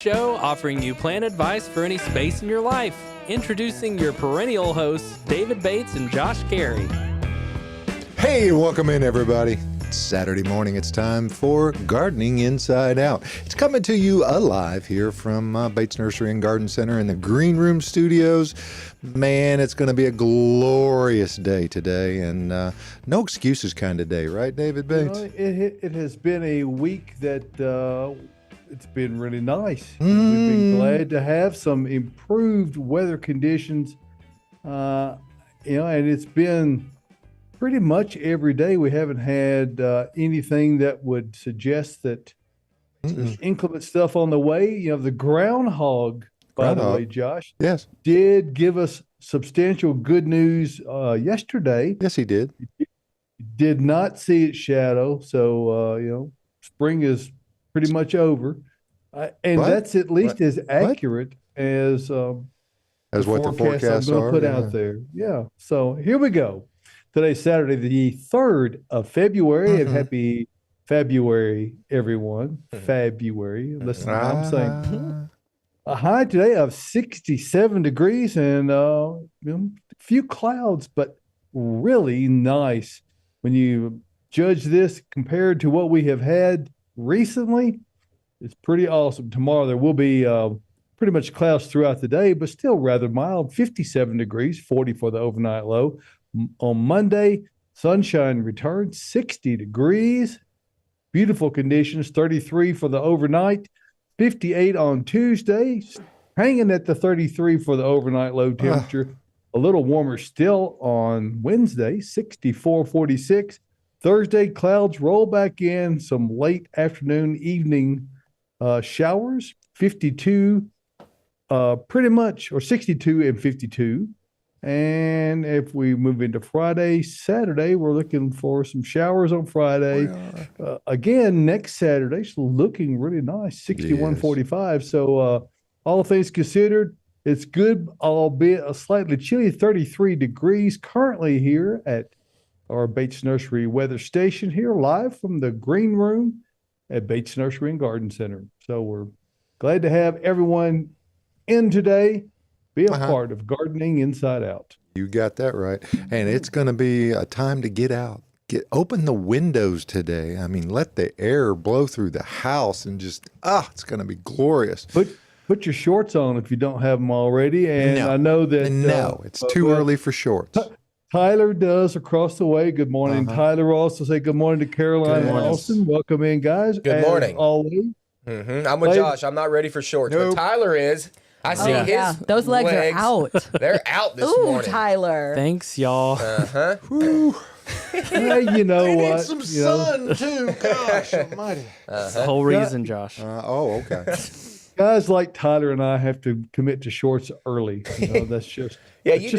Show offering you plant advice for any space in your life. Introducing your perennial hosts, David Bates and Josh Carey. Hey, welcome in, everybody. It's Saturday morning. It's time for Gardening Inside Out. It's coming to you alive here from Bates Nursery and Garden Center in the Green Room Studios. Man, it's going to be a glorious day today, and no excuses kind of day, right, David Bates? It has been a week that it's been really nice. We've been glad to have some improved weather conditions, and it's been pretty much every day. We haven't had anything that would suggest that there's inclement stuff on the way. The groundhog, by the way, Josh, yes, did give us substantial good news yesterday. Yes, he did. Did not see its shadow, so spring is pretty much over, and that's at least as accurate as what the forecasts I'm going to put are. out there. Yeah. So here we go. Today's Saturday, the 3rd of February, and happy February, everyone. February. Listen, I'm saying a high today of 67 degrees and a few clouds, but really nice when you judge this compared to what we have had recently. It's pretty awesome. Tomorrow there will be pretty much clouds throughout the day, but still rather mild. 57 degrees, 40 for the overnight low. On Monday, sunshine returns, 60 degrees. Beautiful conditions, 33 for the overnight, 58 on Tuesday, hanging at the 33 for the overnight low temperature. A little warmer still on Wednesday, 64, 46. Thursday, clouds roll back in, some late afternoon, evening showers, 52 pretty much, or 62 and 52. And if we move into Friday, Saturday, we're looking for some showers on Friday. Again, next Saturday, it's looking really nice, 61, 45. So all things considered, it's good, albeit a slightly chilly, 33 degrees currently here at our Bates Nursery weather station here, live from the Green Room at Bates Nursery and Garden Center. So we're glad to have everyone in today. Be a part of Gardening Inside Out. You got that right. And it's going to be a time to get out. Open the windows today. I mean, let the air blow through the house and just, it's going to be glorious. Put your shorts on if you don't have them already. And I know that... No, it's too early for shorts. Tyler does across the way. Good morning. Tyler will also say good morning to Caroline and Austin. Welcome in, guys. Good morning. Always. I'm with Josh. I'm not ready for shorts, but Tyler is. I see his those legs are out. They're out this morning. Tyler. Thanks, y'all. Hey, you know what? Need some sun, too. Gosh almighty. That's the whole reason, Josh. Okay. Guys like Tyler and I have to commit to shorts early. That's just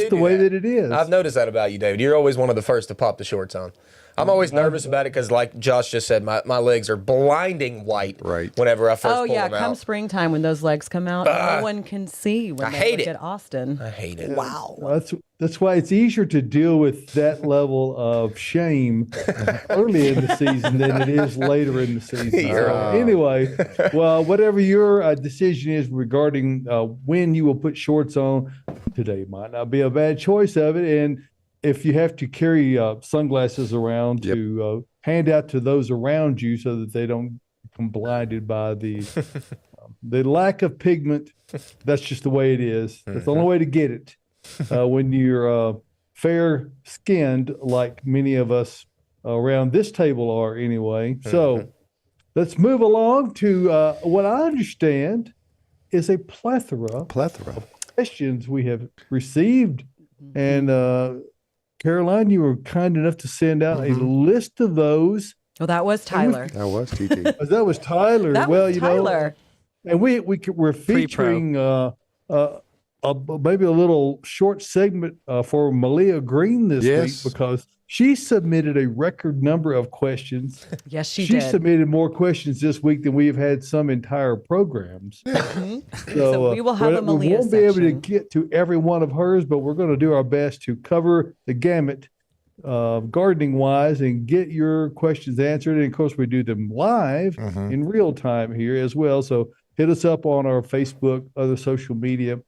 the way that it is. I've noticed that about you, David. You're always one of the first to pop the shorts on. I'm always nervous about it because, like Josh just said, my legs are blinding white whenever I first pull them out. Come springtime when those legs come out, no one can see when they look at Austin. I hate it. Wow. Well, that's why it's easier to deal with that level of shame early in the season than it is later in the season. Anyway, well, whatever your decision is regarding when you will put shorts on, today might not be a bad choice of it. And if you have to carry sunglasses around to hand out to those around you so that they don't become blinded by the lack of pigment, that's just the way it is. That's the only way to get it when you're fair-skinned, like many of us around this table are anyway. So let's move along to what I understand is a plethora of questions we have received. And Caroline, you were kind enough to send out a list of those. Well, that was Tyler. That was TT. That was Tyler. That was Tyler. And we're featuring maybe a little short segment for Malia Green this week because she submitted a record number of questions. Yes, she did. She submitted more questions this week than we've had some entire programs. So we will have a Malia We won't be able to get to every one of hers, but we're going to do our best to cover the gamut gardening-wise and get your questions answered. And, of course, we do them live in real time here as well. So hit us up on our Facebook, other social media.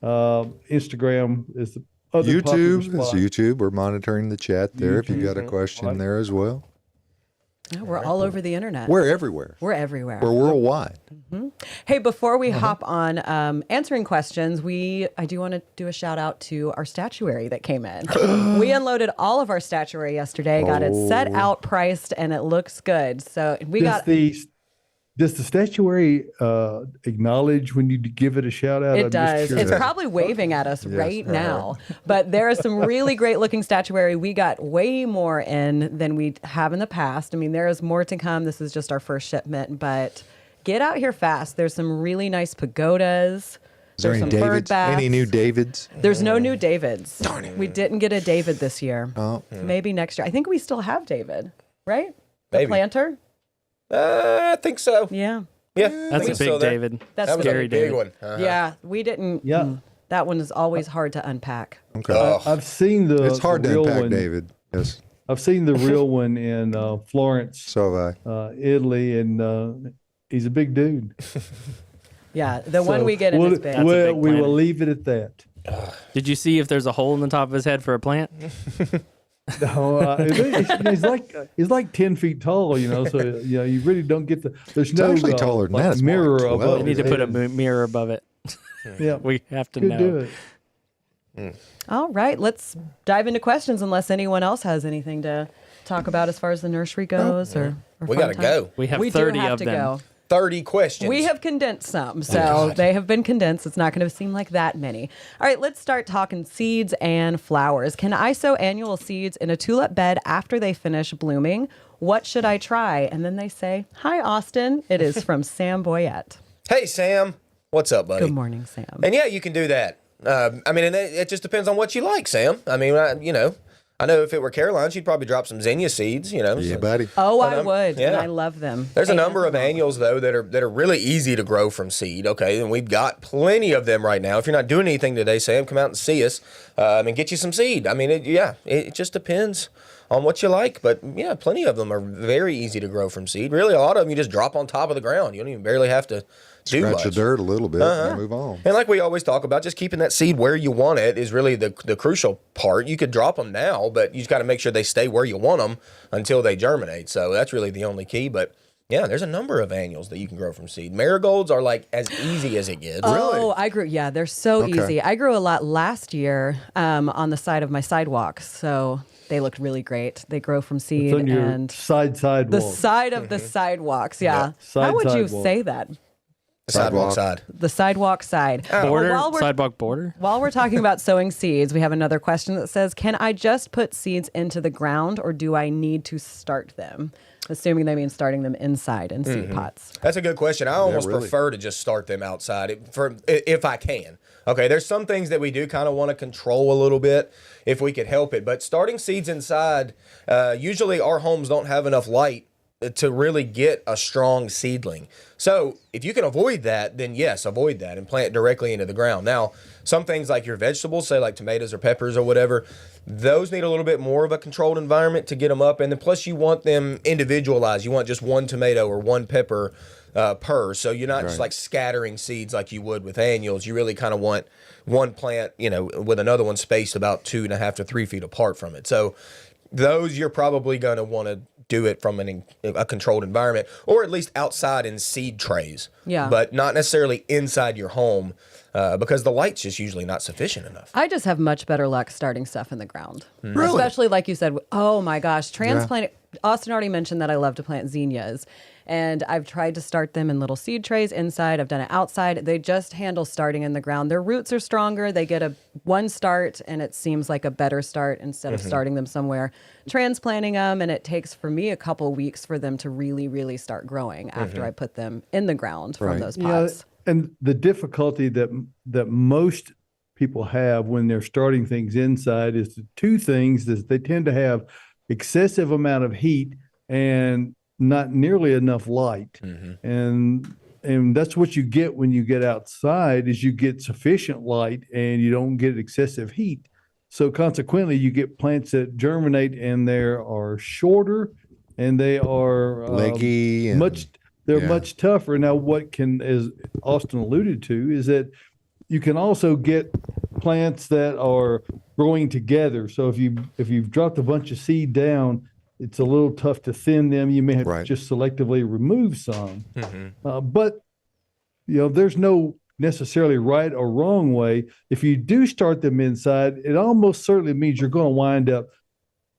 Instagram is the other popular spot. YouTube. We're monitoring the chat there. If you've got a question there as well. Yeah, we're all over the internet. We're everywhere. We're everywhere. We're worldwide. Mm-hmm. Hey, before we hop on answering questions, I do want to do a shout out to our statuary that came in. We unloaded all of our statuary yesterday, got it set out, priced, and it looks good. So Does the statuary acknowledge when you give it a shout out? It does. It's probably waving at us right now. But there is some really great looking statuary. We got way more in than we have in the past. I mean, there is more to come. This is just our first shipment, but get out here fast. There's some really nice pagodas. Is there any Davids? Any new Davids? There's no new Davids. Darn it. We didn't get a David this year. Oh. Maybe next year. I think we still have David, right? The Maybe. planter? I think so. Yeah. Yeah. That's a big David. That's that was scary a big David. one. Yeah, we didn't. Yeah. That one is always hard to unpack. Okay. I've seen the It's hard to real unpack one. David. Yes. I've seen the real one in Florence, So have I. Italy, and he's a big dude. Yeah, the one we get in is big. That's a Well, big we will planet. leave it at that. Did you see if there's a hole in the top of his head for a plant? No, he's like 10 feet tall, so you really don't get there's no actually taller than that. It's more mirror like 12. above. We need to his put a head. mirror above it. Yeah, We have to could know. do it. All right, let's dive into questions unless anyone else has anything to talk about as far as the nursery goes or We fun got to time. go. We have We 30 do have of to them. go. 30 questions. We have condensed some, so they have been condensed. It's not going to seem like that many. All right, let's start talking seeds and flowers. Can I sow annual seeds in a tulip bed after they finish blooming? What should I try? And then they say, "Hi, Austin." It is from Sam Boyette. Hey, Sam. What's up, buddy? Good morning, Sam. And yeah, you can do that. I mean, and it just depends on what you like, Sam. I mean, I know if it were Caroline, she'd probably drop some zinnia seeds, Yeah, so- buddy. Oh, I would. And yeah. I love them. There's a Hey, number of annuals though that are really easy to grow from seed. Okay, and we've got plenty of them right now. If you're not doing anything today, Sam, come out and see us and get you some seed. I mean, it just depends on what you like, but yeah, plenty of them are very easy to grow from seed. Really, a lot of them you just drop on top of the ground. You don't even barely have to do Scratch much. the dirt a little bit and move on. And like we always talk about, just keeping that seed where you want it is really the crucial part. You could drop them now, but you just got to make sure they stay where you want them until they germinate. So that's really the only key. But yeah, there's a number of annuals that you can grow from seed. Marigolds are like as easy as it gets. Oh, I grew. Yeah, they're so easy. I grew a lot last year on the side of my sidewalks, so they looked really great. They grow from seed It's on your and sidewalk. the side of the sidewalks. Yeah. Side How would you sidewalk. say that? Sidewalk side. The sidewalk side. Border, While we're- sidewalk border. While we're talking about sowing seeds, we have another question that says, can I just put seeds into the ground or do I need to start them? Assuming they mean starting them inside in seed pots. That's a good question. I almost really. prefer to just start them outside if I can. Okay, there's some things that we do kind of want to control a little bit if we could help it. But starting seeds inside, usually our homes don't have enough light to really get a strong seedling. So if you can avoid that, then yes, avoid that and plant directly into the ground. Now, some things like your vegetables, say like tomatoes or peppers or whatever, those need a little bit more of a controlled environment to get them up. And then plus you want them individualized. You want just one tomato or one pepper per. So you're not just like scattering seeds like you would with annuals. You really kind of want one plant, with another one spaced about 2.5 to 3 feet apart from it. So those you're probably going to want to do it from a controlled environment, or at least outside in seed trays. Yeah. But not necessarily inside your home because the light's just usually not sufficient enough. I just have much better luck starting stuff in the ground. Really? Especially like you said, oh my gosh, transplant. Austin already mentioned that I love to plant zinnias. And I've tried to start them in little seed trays inside. I've done it outside. They just handle starting in the ground. Their roots are stronger. They get one start, and it seems like a better start instead of starting them somewhere. Transplanting them, and it takes for me a couple weeks for them to really, really start growing after I put them in the ground from those pots. And the difficulty that most people have when they're starting things inside is the two things that they tend to have excessive amount of heat and not nearly enough light. And that's what you get when you get outside is you get sufficient light and you don't get excessive heat. So consequently, you get plants that germinate and they are shorter and they are Leggy and they're Yeah. much tougher. Now, as Austin alluded to, is that you can also get plants that are growing together. So if you've dropped a bunch of seed down, it's a little tough to thin them. You may have Right. to just selectively remove some. But there's no necessarily right or wrong way. If you do start them inside, it almost certainly means you're going to wind up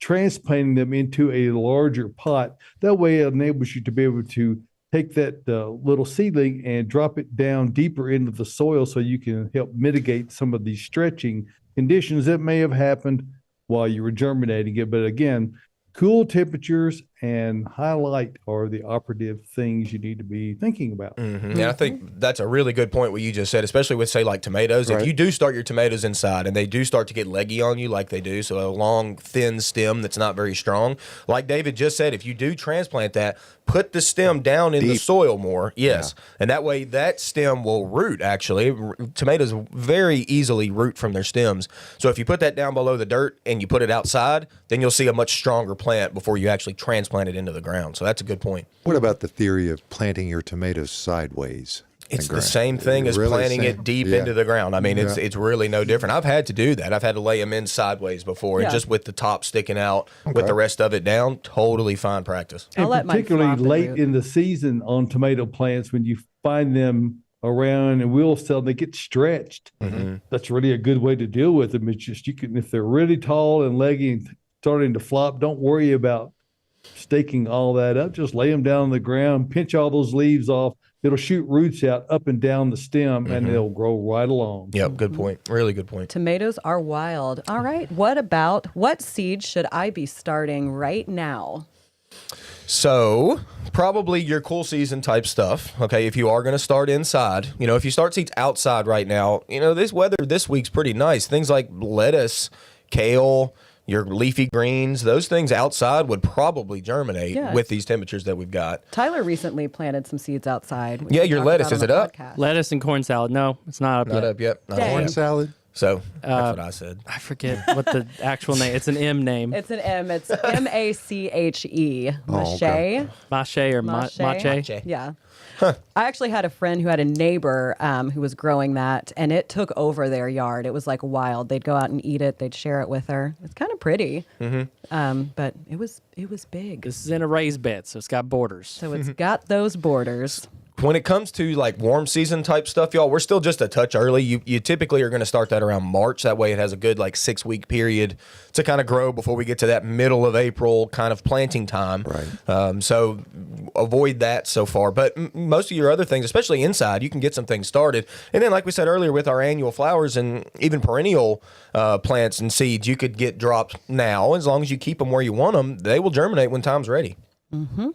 transplanting them into a larger pot. That way it enables you to be able to take that little seedling and drop it down deeper into the soil so you can help mitigate some of these stretching conditions that may have happened while you were germinating it. But again, cool temperatures and high light are the operative things you need to be thinking about. Yeah, I think that's a really good point what you just said, especially with, say, like tomatoes. Right. If you do start your tomatoes inside and they do start to get leggy on you like they do, so a long, thin stem that's not very strong, like David just said, if you do transplant that, put the stem down in the soil more. Yes. Yeah. And that way that stem will root, actually. Tomatoes very easily root from their stems. So if you put that down below the dirt and you put it outside, then you'll see a much stronger plant before you actually transplant it into the ground. So that's a good point. What about the theory of planting your tomatoes sideways? It's the same thing as planting it deep into the ground. I mean, it's really no different. I've had to do that. I've had to lay them in sideways before, and just with the top sticking out, with the rest of it down, totally fine practice. And particularly late in the season on tomato plants, when you find them around and wheel cell, they get stretched. That's really a good way to deal with them. It's just if they're really tall and leggy and starting to flop, don't worry about staking all that up. Just lay them down on the ground, pinch all those leaves off. It'll shoot roots out up and down the stem, and they'll grow right along. Yep, good point. Really good point. Tomatoes are wild. All right, what seed should I be starting right now? So, probably your cool season type stuff, okay, if you are going to start inside. If you start seeds outside right now, this weather this week's pretty nice. Things like lettuce, kale, your leafy greens, those things outside would probably germinate with these temperatures that we've got. Tyler recently planted some seeds outside. Yeah, your lettuce, is it up? Lettuce and corn salad. No, it's not up yet. Not up yet. Corn salad? So that's what I said. I forget what the actual name. It's an M name. It's an M. It's M-A-C-H-E. Mache. Mache or mache. Yeah. I actually had a friend who had a neighbor who was growing that, and it took over their yard. It was like wild. They'd go out and eat it. They'd share it with her. It's kind of pretty, but it was big. This is in a raised bed, so it's got borders. So it's got those borders. When it comes to like warm season type stuff, y'all, we're still just a touch early. You typically are going to start that around March. That way it has a good 6-week period to kind of grow before we get to that middle of April kind of planting time. Right. So avoid that so far. But most of your other things, especially inside, you can get some things started. And then like we said earlier with our annual flowers and even perennial plants and seeds, you could get dropped now. As long as you keep them where you want them, they will germinate when time's ready. Mm-hmm.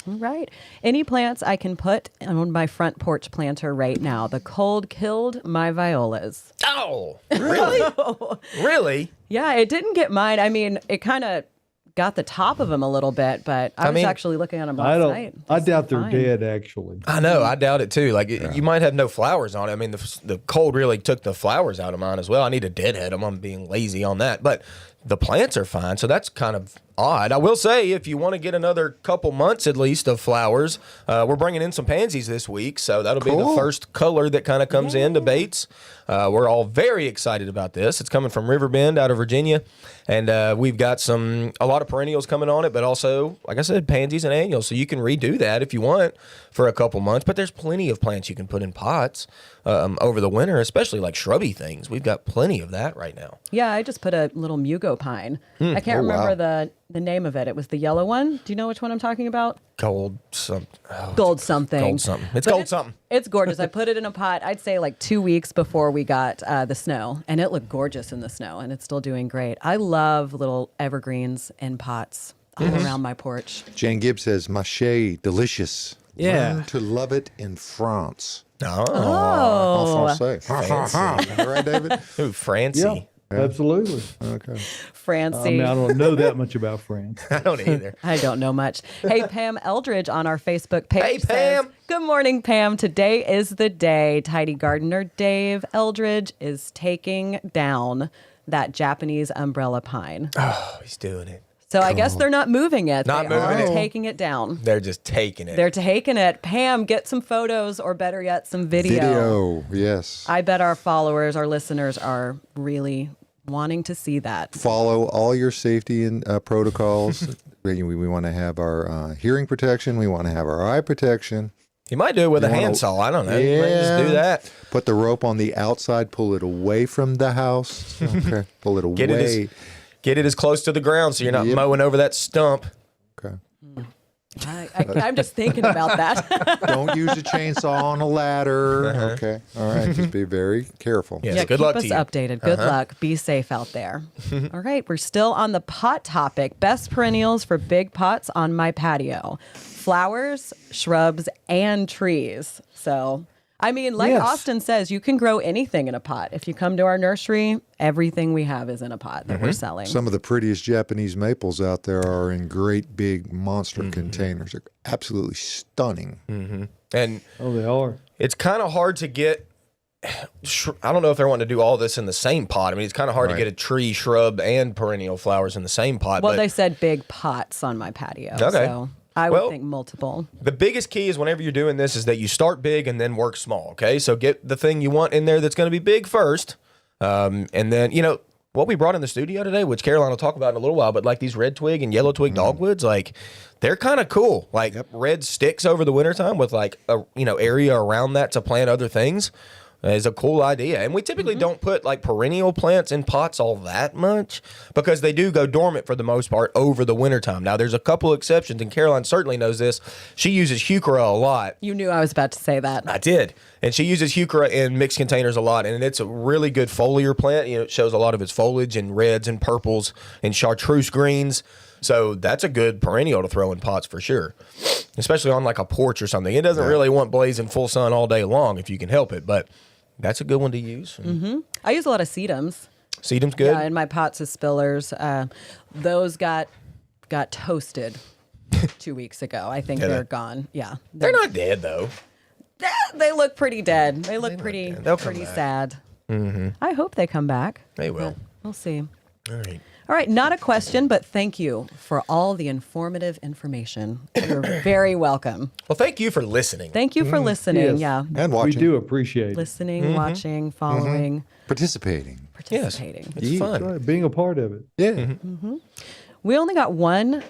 All right. Any plants I can put on my front porch planter right now? The cold killed my violas. Oh, really? Really? Yeah, it didn't get mine. I mean, it kind of got the top of them a little bit, but I was actually looking at them last night. I doubt they're dead, actually. I know. I doubt it, too. You might have no flowers on it. I mean, the cold really took the flowers out of mine as well. I need to deadhead them. I'm being lazy on that. But the plants are fine, so that's kind of odd. I will say, if you want to get another couple months at least of flowers, we're bringing in some pansies this week, so that'll be the first color that kind of comes into Bates. We're all very excited about this. It's coming from Riverbend out of Virginia, and we've got a lot of perennials coming on it, but also, like I said, pansies and annuals, so you can redo that if you want for a couple months, but there's plenty of plants you can put in pots over the winter, especially like shrubby things. We've got plenty of that right now. Yeah, I just put a little mugo pine. I can't remember the name of it. It was the yellow one. Do you know which one I'm talking about? Gold something. Gold something. Gold something. It's gold something. It's gorgeous. I put it in a pot, I'd say 2 weeks before we got the snow, and it looked gorgeous in the snow, and it's still doing great. I love little evergreens in pots all around my porch. Jane Gibbs says, Mache, delicious. Yeah. Learn to love it in France. Oh. En français. Right, David? Ooh, Francie. Yeah, absolutely. Okay. Francie. I don't know that much about France. I don't either. I don't know much. Hey, Pam Eldridge on our Facebook page. Hey, Pam. Says, good morning, Pam. Today is the day Tidy Gardener Dave Eldridge is taking down that Japanese umbrella pine. Oh, he's doing it. So I guess they're not moving it. Not They moving are it. taking it down. They're just taking it. They're taking it. Pam, get some photos or better yet, some video. Video, yes. I bet our followers, our listeners are really wanting to see that. Follow all your safety and protocols. We want to have our hearing protection. We want to have our eye protection. You might do it with a handsaw. I don't know. You might just do that. Put the rope on the outside. Pull it away from the house. Okay. Pull it away. Get it as close to the ground so you're not mowing over that stump. Okay. I'm just thinking about that. Don't use a chainsaw on a ladder. Okay. All right. Just be very careful. Yes. Yeah, Good keep luck us to you. updated. Good luck. Be safe out there. All right, we're still on the pot topic. Best perennials for big pots on my patio. Flowers, shrubs, and trees. So, I mean, like Yes. Austin says, you can grow anything in a pot. If you come to our nursery, everything we have is in a pot that we're selling. Some of the prettiest Japanese maples out there are in great big monster containers. They're absolutely stunning. And Oh, they are. it's kind of hard to get. I don't know if they're wanting to do all this in the same pot. I mean, it's kind of hard to get a tree, shrub, and perennial flowers in the same pot. Well, but they said big pots on my patio. Okay. So I would Well, think multiple. the biggest key is whenever you're doing this is that you start big and then work small. Okay, so get the thing you want in there that's going to be big first, and then what we brought in the studio today, which Caroline will talk about in a little while, but like these red twig and yellow twig dogwoods, like they're kind of cool. Like red sticks over the wintertime with like a area around that to plant other things is a cool idea. And we typically don't put like perennial plants in pots all that much because they do go dormant for the most part over the wintertime. Now there's a couple exceptions, and Caroline certainly knows this. She uses heuchera a lot. You knew I was about to say that. I did. And she uses heuchera in mixed containers a lot. And it's a really good foliar plant. It shows a lot of its foliage in reds and purples and chartreuse greens. So that's a good perennial to throw in pots for sure, especially on like a porch or something. It doesn't really want blazing full sun all day long if you can help it, but that's a good one to use. I use a lot of sedums. Sedum's good. Yeah, in my pots of spillers. Those got toasted 2 weeks ago. I think they're gone. Yeah. They're not dead though. They look pretty dead. They look pretty dead. They'll come pretty back. sad. I hope they come back. They will. We'll see. All right. All right, not a question, but thank you for all the informative information. You're very welcome. Well, thank you for listening. Thank you for listening. Yes. Yeah. And We watching. do appreciate it. Listening, watching, following, Participating. participating. It's fun. That's right, being a part of it. Yeah. We only got one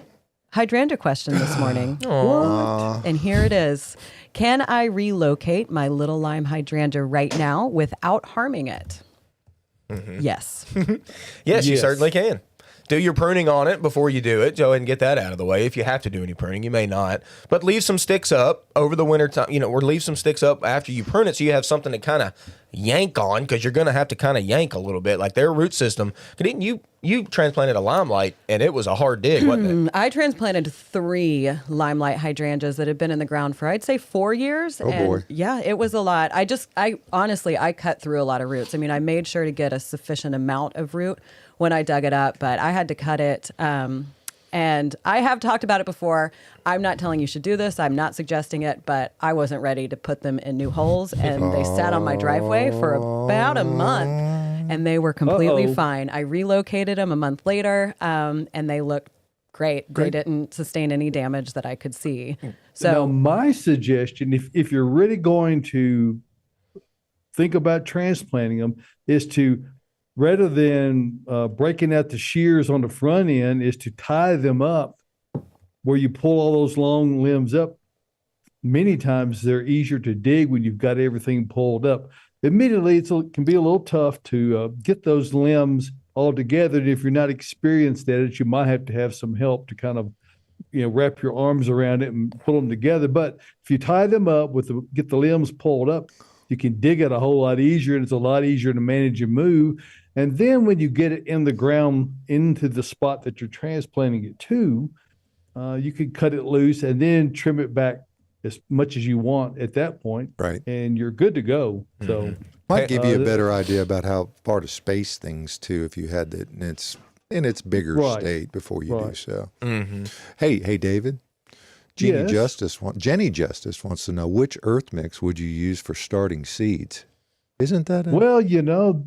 hydrangea question this morning. And here it is. Can I relocate my little lime hydrangea right now without harming it? Yes. Yes, you Yes. certainly can. Do your pruning on it before you do it. Go ahead and get that out of the way. If you have to do any pruning, you may not. But leave some sticks up over the winter time, or leave some sticks up after you prune it so you have something to kind of yank on, because you're going to have to kind of yank a little bit. Like their root system. Didn't you transplanted a limelight, and it was a hard dig, wasn't it? I transplanted 3 limelight hydrangeas that had been in the ground for, I'd say, 4 years. Oh, and boy. Yeah, it was a lot. I honestly cut through a lot of roots. I mean, I made sure to get a sufficient amount of root when I dug it up, but I had to cut it. And I have talked about it before. I'm not telling you should do this. I'm not suggesting it, but I wasn't ready to put them in new holes. And they sat on my driveway for about a month, and they were completely fine. I relocated them a month later, and they looked great. They didn't sustain any damage that I could see. Now, So my suggestion, if you're really going to think about transplanting them, is to, rather than breaking out the shears on the front end, is to tie them up where you pull all those long limbs up. Many times they're easier to dig when you've got everything pulled up. Admittedly, it can be a little tough to get those limbs all together. And if you're not experienced at it, you might have to have some help to kind of wrap your arms around it and pull them together. But if you tie them up get the limbs pulled up, you can dig it a whole lot easier, and it's a lot easier to manage and move. And then when you get it in the ground into the spot that you're transplanting it to, you can cut it loose and then trim it back as much as you want at that point. Right. And you're good to go. So Might give you a better idea about how far to space things too if you had it in its bigger Right. state before you do Right. so. Hey, David. Jenny Yes. Justice wants to know, which earth mix would you use for starting seeds? Isn't that? Well,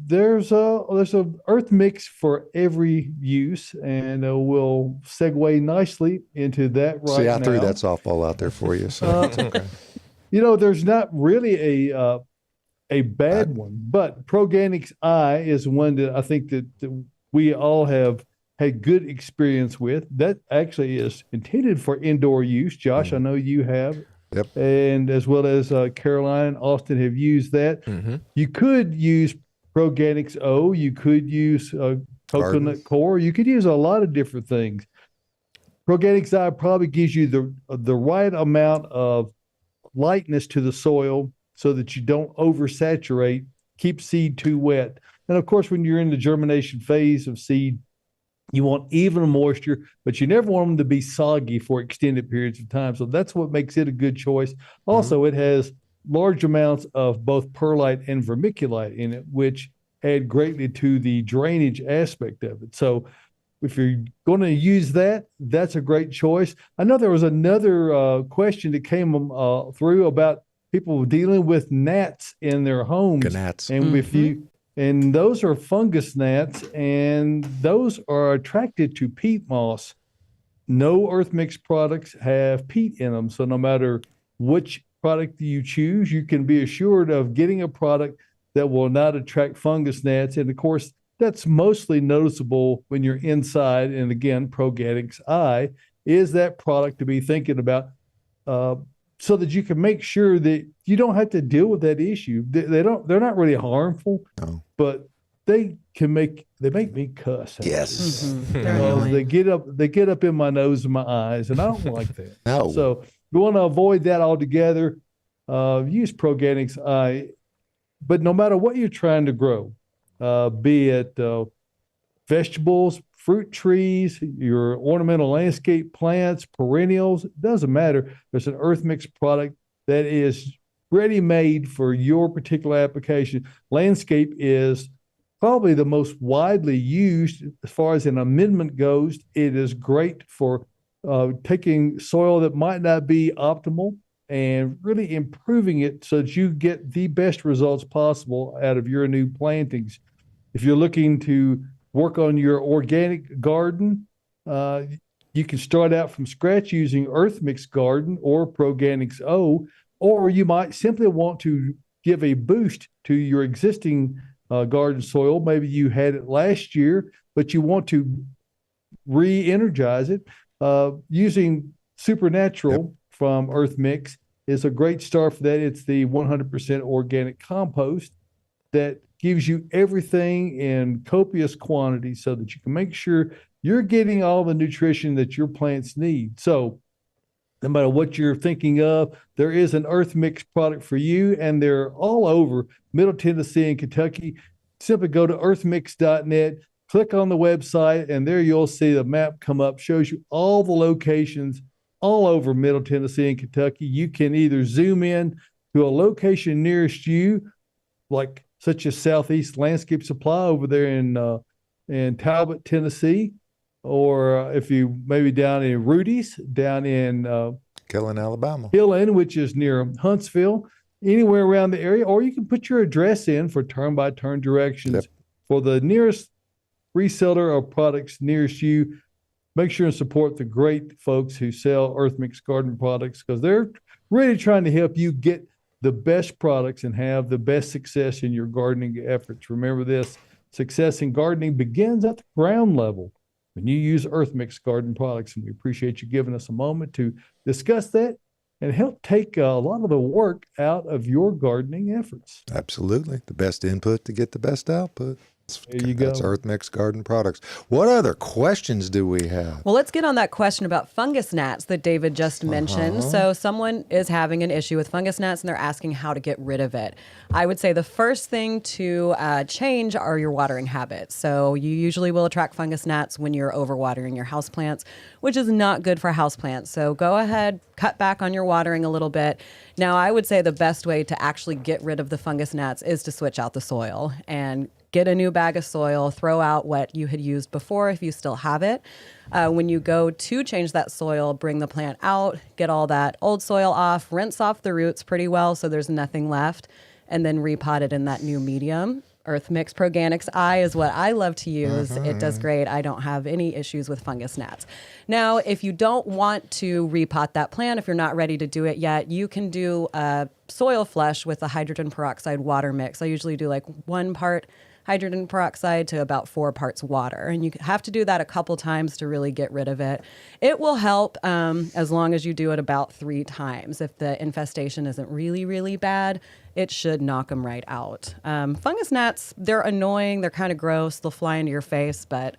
there's a earth mix for every use, and we'll segue nicely into that right See, I now. threw that softball out there for you, so it's okay. There's not really a bad one, but Proganics I is one that I think that we all have had good experience with. That actually is intended for indoor use. Josh, I know you have. Yep. And as well as Caroline and Austin have used that. You could use Proganics O. You could use Coconut Core. You could use a lot of different things. Proganics I probably gives you the right amount of lightness to the soil so that you don't oversaturate, keep seed too wet. And of course, when you're in the germination phase of seed, you want even moisture, but you never want them to be soggy for extended periods of time. So that's what makes it a good choice. Also, it has large amounts of both perlite and vermiculite in it, which add greatly to the drainage aspect of it. So if you're going to use that, that's a great choice. I know there was another question that came through about people dealing with gnats in their homes. Gnats. And and those are fungus gnats, and those are attracted to peat moss. No earth mix products have peat in them. So no matter which product you choose, you can be assured of getting a product that will not attract fungus gnats. And of course, that's mostly noticeable when you're inside. And again, Proganics I is that product to be thinking about, so that you can make sure that you don't have to deal with that issue. They're not really harmful, but they make me cuss. Yes. They get up in my nose and my eyes, and I don't like that. No. So we want to avoid that altogether. Use Proganics I, but no matter what you're trying to grow, be it vegetables, fruit trees, your ornamental landscape plants, perennials, it doesn't matter. There's an earth mix product that is ready-made for your particular application. Landscape is probably the most widely used as far as an amendment goes. It is great for taking soil that might not be optimal and really improving it so that you get the best results possible out of your new plantings. If you're looking to work on your organic garden, you can start out from scratch using Earth Mix Garden or Proganics O, or you might simply want to give a boost to your existing garden soil. Maybe you had it last year, but you want to re-energize it. Using Supernatural from Earth Mix is a great start for that. It's the 100% organic compost that gives you everything in copious quantities so that you can make sure you're getting all the nutrition that your plants need. So no matter what you're thinking of, there is an Earth Mix product for you, and they're all over Middle Tennessee and Kentucky. Simply go to earthmix.net, click on the website, and there you'll see the map come up, shows you all the locations all over Middle Tennessee and Kentucky. You can either zoom in to a location nearest you, like such as Southeast Landscape Supply over there in Talbot, Tennessee, or if you maybe down in Rudy's, down in Killen, Alabama. Killen, which is near Huntsville, anywhere around the area, or you can put your address in for turn-by-turn directions for the nearest reseller of products nearest you. Make sure and support the great folks who sell Earth Mix Garden products, because they're really trying to help you get the best products and have the best success in your gardening efforts. Remember this, success in gardening begins at the ground level when you use Earth Mix Garden products, and we appreciate you giving us a moment to discuss that and help take a lot of the work out of your gardening efforts. Absolutely. The best input to get the best output. There you go. That's Earth Mix Garden products. What other questions do we have? Well, let's get on that question about fungus gnats that David just mentioned. So someone is having an issue with fungus gnats and they're asking how to get rid of it. I would say the first thing to change are your watering habits. So you usually will attract fungus gnats when you're overwatering your houseplants, which is not good for houseplants. So go ahead, cut back on your watering a little bit. Now, I would say the best way to actually get rid of the fungus gnats is to switch out the soil and get a new bag of soil, throw out what you had used before if you still have it. When you go to change that soil, bring the plant out, get all that old soil off, rinse off the roots pretty well so there's nothing left. and then repot it in that new medium. Earth Mix Proganics I is what I love to use. It does great. I don't have any issues with fungus gnats. Now, if you don't want to repot that plant, if you're not ready to do it yet, you can do a soil flush with a hydrogen peroxide water mix. I usually do like 1 part hydrogen peroxide to about 4 parts water. And you have to do that a couple times to really get rid of it. It will help as long as you do it about 3 times. If the infestation isn't really, really bad, it should knock them right out. Fungus gnats, they're annoying. They're kind of gross. They'll fly into your face, but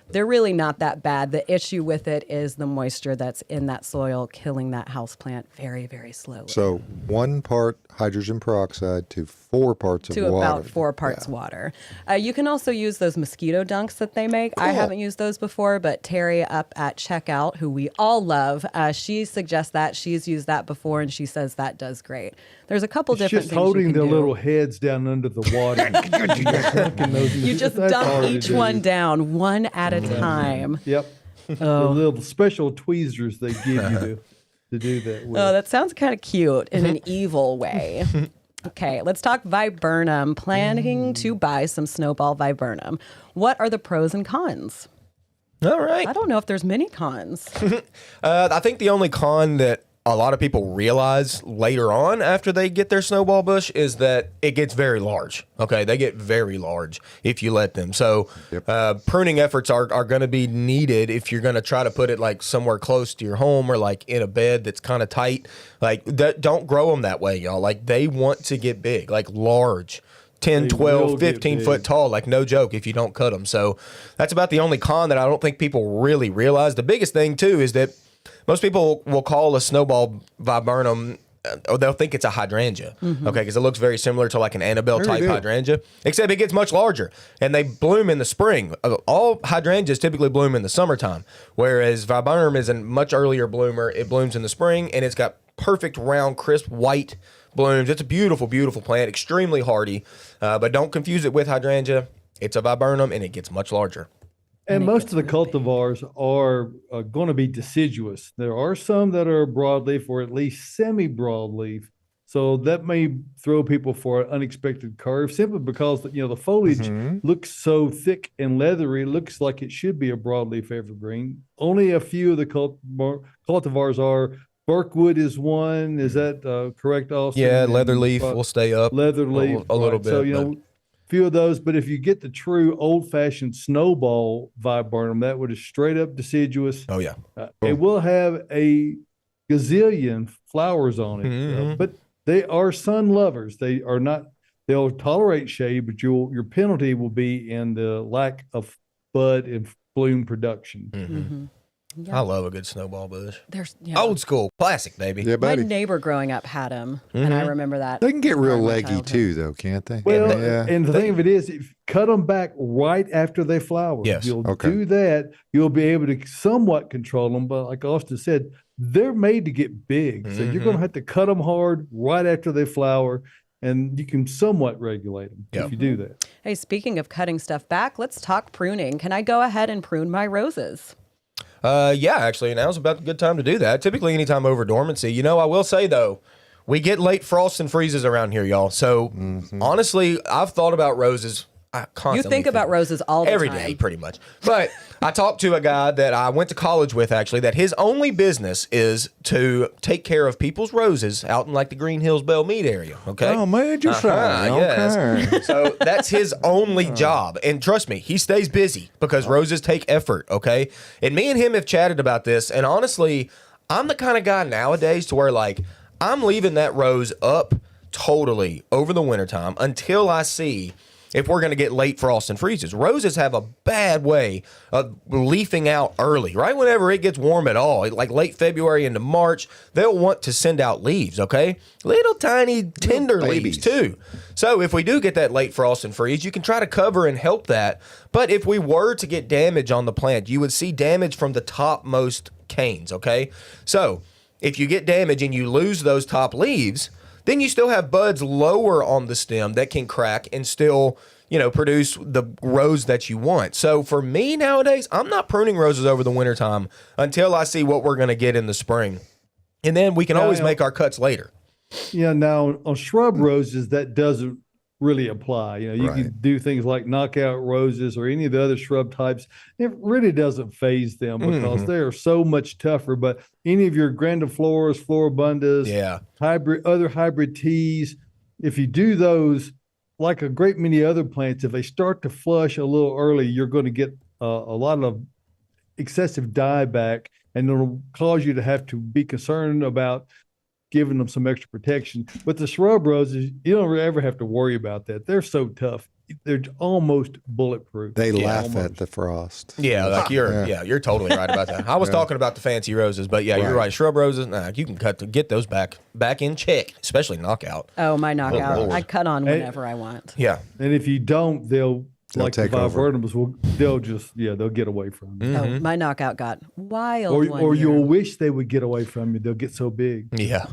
they're really not that bad. The issue with it is the moisture that's in that soil killing that house plant very, very slowly. So 1 part hydrogen peroxide to 4 parts of water. To about 4 parts water. You can also use those mosquito dunks that they make. I haven't used those before, but Terry up at Checkout, who we all love, she suggests that. She's used that before, and she says that does great. There's a couple different things holding you can their do. little heads down under the water. You just dump each one down, one at a time. Yep. The little special tweezers they give you to do that with. Oh, that sounds kind of cute in an evil way. Okay, let's talk viburnum. Planning to buy some snowball viburnum. What are the pros and cons? All right. I don't know if there's many cons. I think the only con that a lot of people realize later on after they get their snowball bush is that it gets very large. Okay, they get very large if you let them. So pruning efforts are going to be needed if you're going to try to put it like somewhere close to your home or like in a bed that's kind of tight. Like don't grow them that way, y'all. Like they want to get big, like large. 10, 12, 15 foot tall, like no joke if you don't cut them. So that's about the only con that I don't think people really realize. The biggest thing too is that most people will call a snowball viburnum, or they'll think it's a hydrangea, okay, because it looks very similar to like an Annabelle type hydrangea, except it gets much larger, and they bloom in the spring. All hydrangeas typically bloom in the summertime, whereas viburnum is a much earlier bloomer. It blooms in the spring, and it's got perfect round, crisp white blooms. It's a beautiful, beautiful plant, extremely hardy, but don't confuse it with hydrangea. It's a viburnum, and it gets much larger. And most of the cultivars are going to be deciduous. There are some that are broadleaf or at least semi-broadleaf. So that may throw people for an unexpected curve simply because the foliage looks so thick and leathery, looks like it should be a broadleaf evergreen. Only a few of the cultivars are. Birkwood is one. Is that correct, Austin? Yeah, leatherleaf will stay up. Leatherleaf. A little bit. So, few of those, but if you get the true old-fashioned snowball viburnum, that would is straight up deciduous. Oh yeah, it will have a gazillion flowers on it, but they are sun lovers. They are not. They'll tolerate shade, but your penalty will be in the lack of bud and bloom production. Yeah. I love a good snowball bush. There's Old school, classic, baby. Yeah, my buddy. neighbor growing up had them, and I remember that. They can get real during my leggy childhood. too, though, can't they? Well, yeah. and the thing of it is, if you cut them back right after they flower, Yes. you'll Okay. do that. You'll be able to somewhat control them. But like Austin said, they're made to get big. So you're going to have to cut them hard right after they flower, and you can somewhat regulate them if you do that. Hey, speaking of cutting stuff back, let's talk pruning. Can I go ahead and prune my roses? Yeah, actually, now's about a good time to do that. Typically, anytime over dormancy. I will say, though, we get late frosts and freezes around here, y'all. So, honestly, I've thought about roses constantly. You think about roses all the every time. day, pretty much. But I talked to a guy that I went to college with, actually, that his only business is to take care of people's roses out in, like, the Green Hills Belle Meade area, okay? Oh, major sign. Yes. Okay. So that's his only job. And trust me, he stays busy because roses take effort, okay? And me and him have chatted about this. And honestly, I'm the kind of guy nowadays to where, like, I'm leaving that rose up totally over the wintertime until I see if we're going to get late frost and freezes. Roses have a bad way of leafing out early, right whenever it gets warm at all, like late February into March, they'll want to send out leaves, okay? Little tiny tender leaves too. So if we do get that late frost and freeze, you can try to cover and help that. But if we were to get damage on the plant, you would see damage from the topmost canes, okay? So if you get damage and you lose those top leaves, then you still have buds lower on the stem that can crack and still, produce the rose that you want. So for me nowadays, I'm not pruning roses over the wintertime until I see what we're going to get in the spring. And then we can always make our cuts later. Yeah, now on shrub roses, that doesn't really apply. You Right. can do things like knockout roses or any of the other shrub types. It really doesn't phase them because they are so much tougher. But any of your grandifloras, floribundas, Yeah. other hybrid teas, if you do those, like a great many other plants, if they start to flush a little early, you're going to get a lot of excessive dieback, and it'll cause you to have to be concerned about giving them some extra protection. But the shrub roses, you don't ever have to worry about that. They're so tough. They're almost bulletproof. They laugh Almost. at the frost. Yeah, like you're totally right about that. I was talking about the fancy roses, but yeah, you're right. Shrub roses, you can get those back in check, especially knockout. Oh, my knockout. Lord. I cut on whenever I want. Yeah. And if you don't, they'll like the take over. viburnums they'll get away from you. Oh, my knockout got wild. Or year. you'll wish they would get away from you. They'll get so big. Yeah.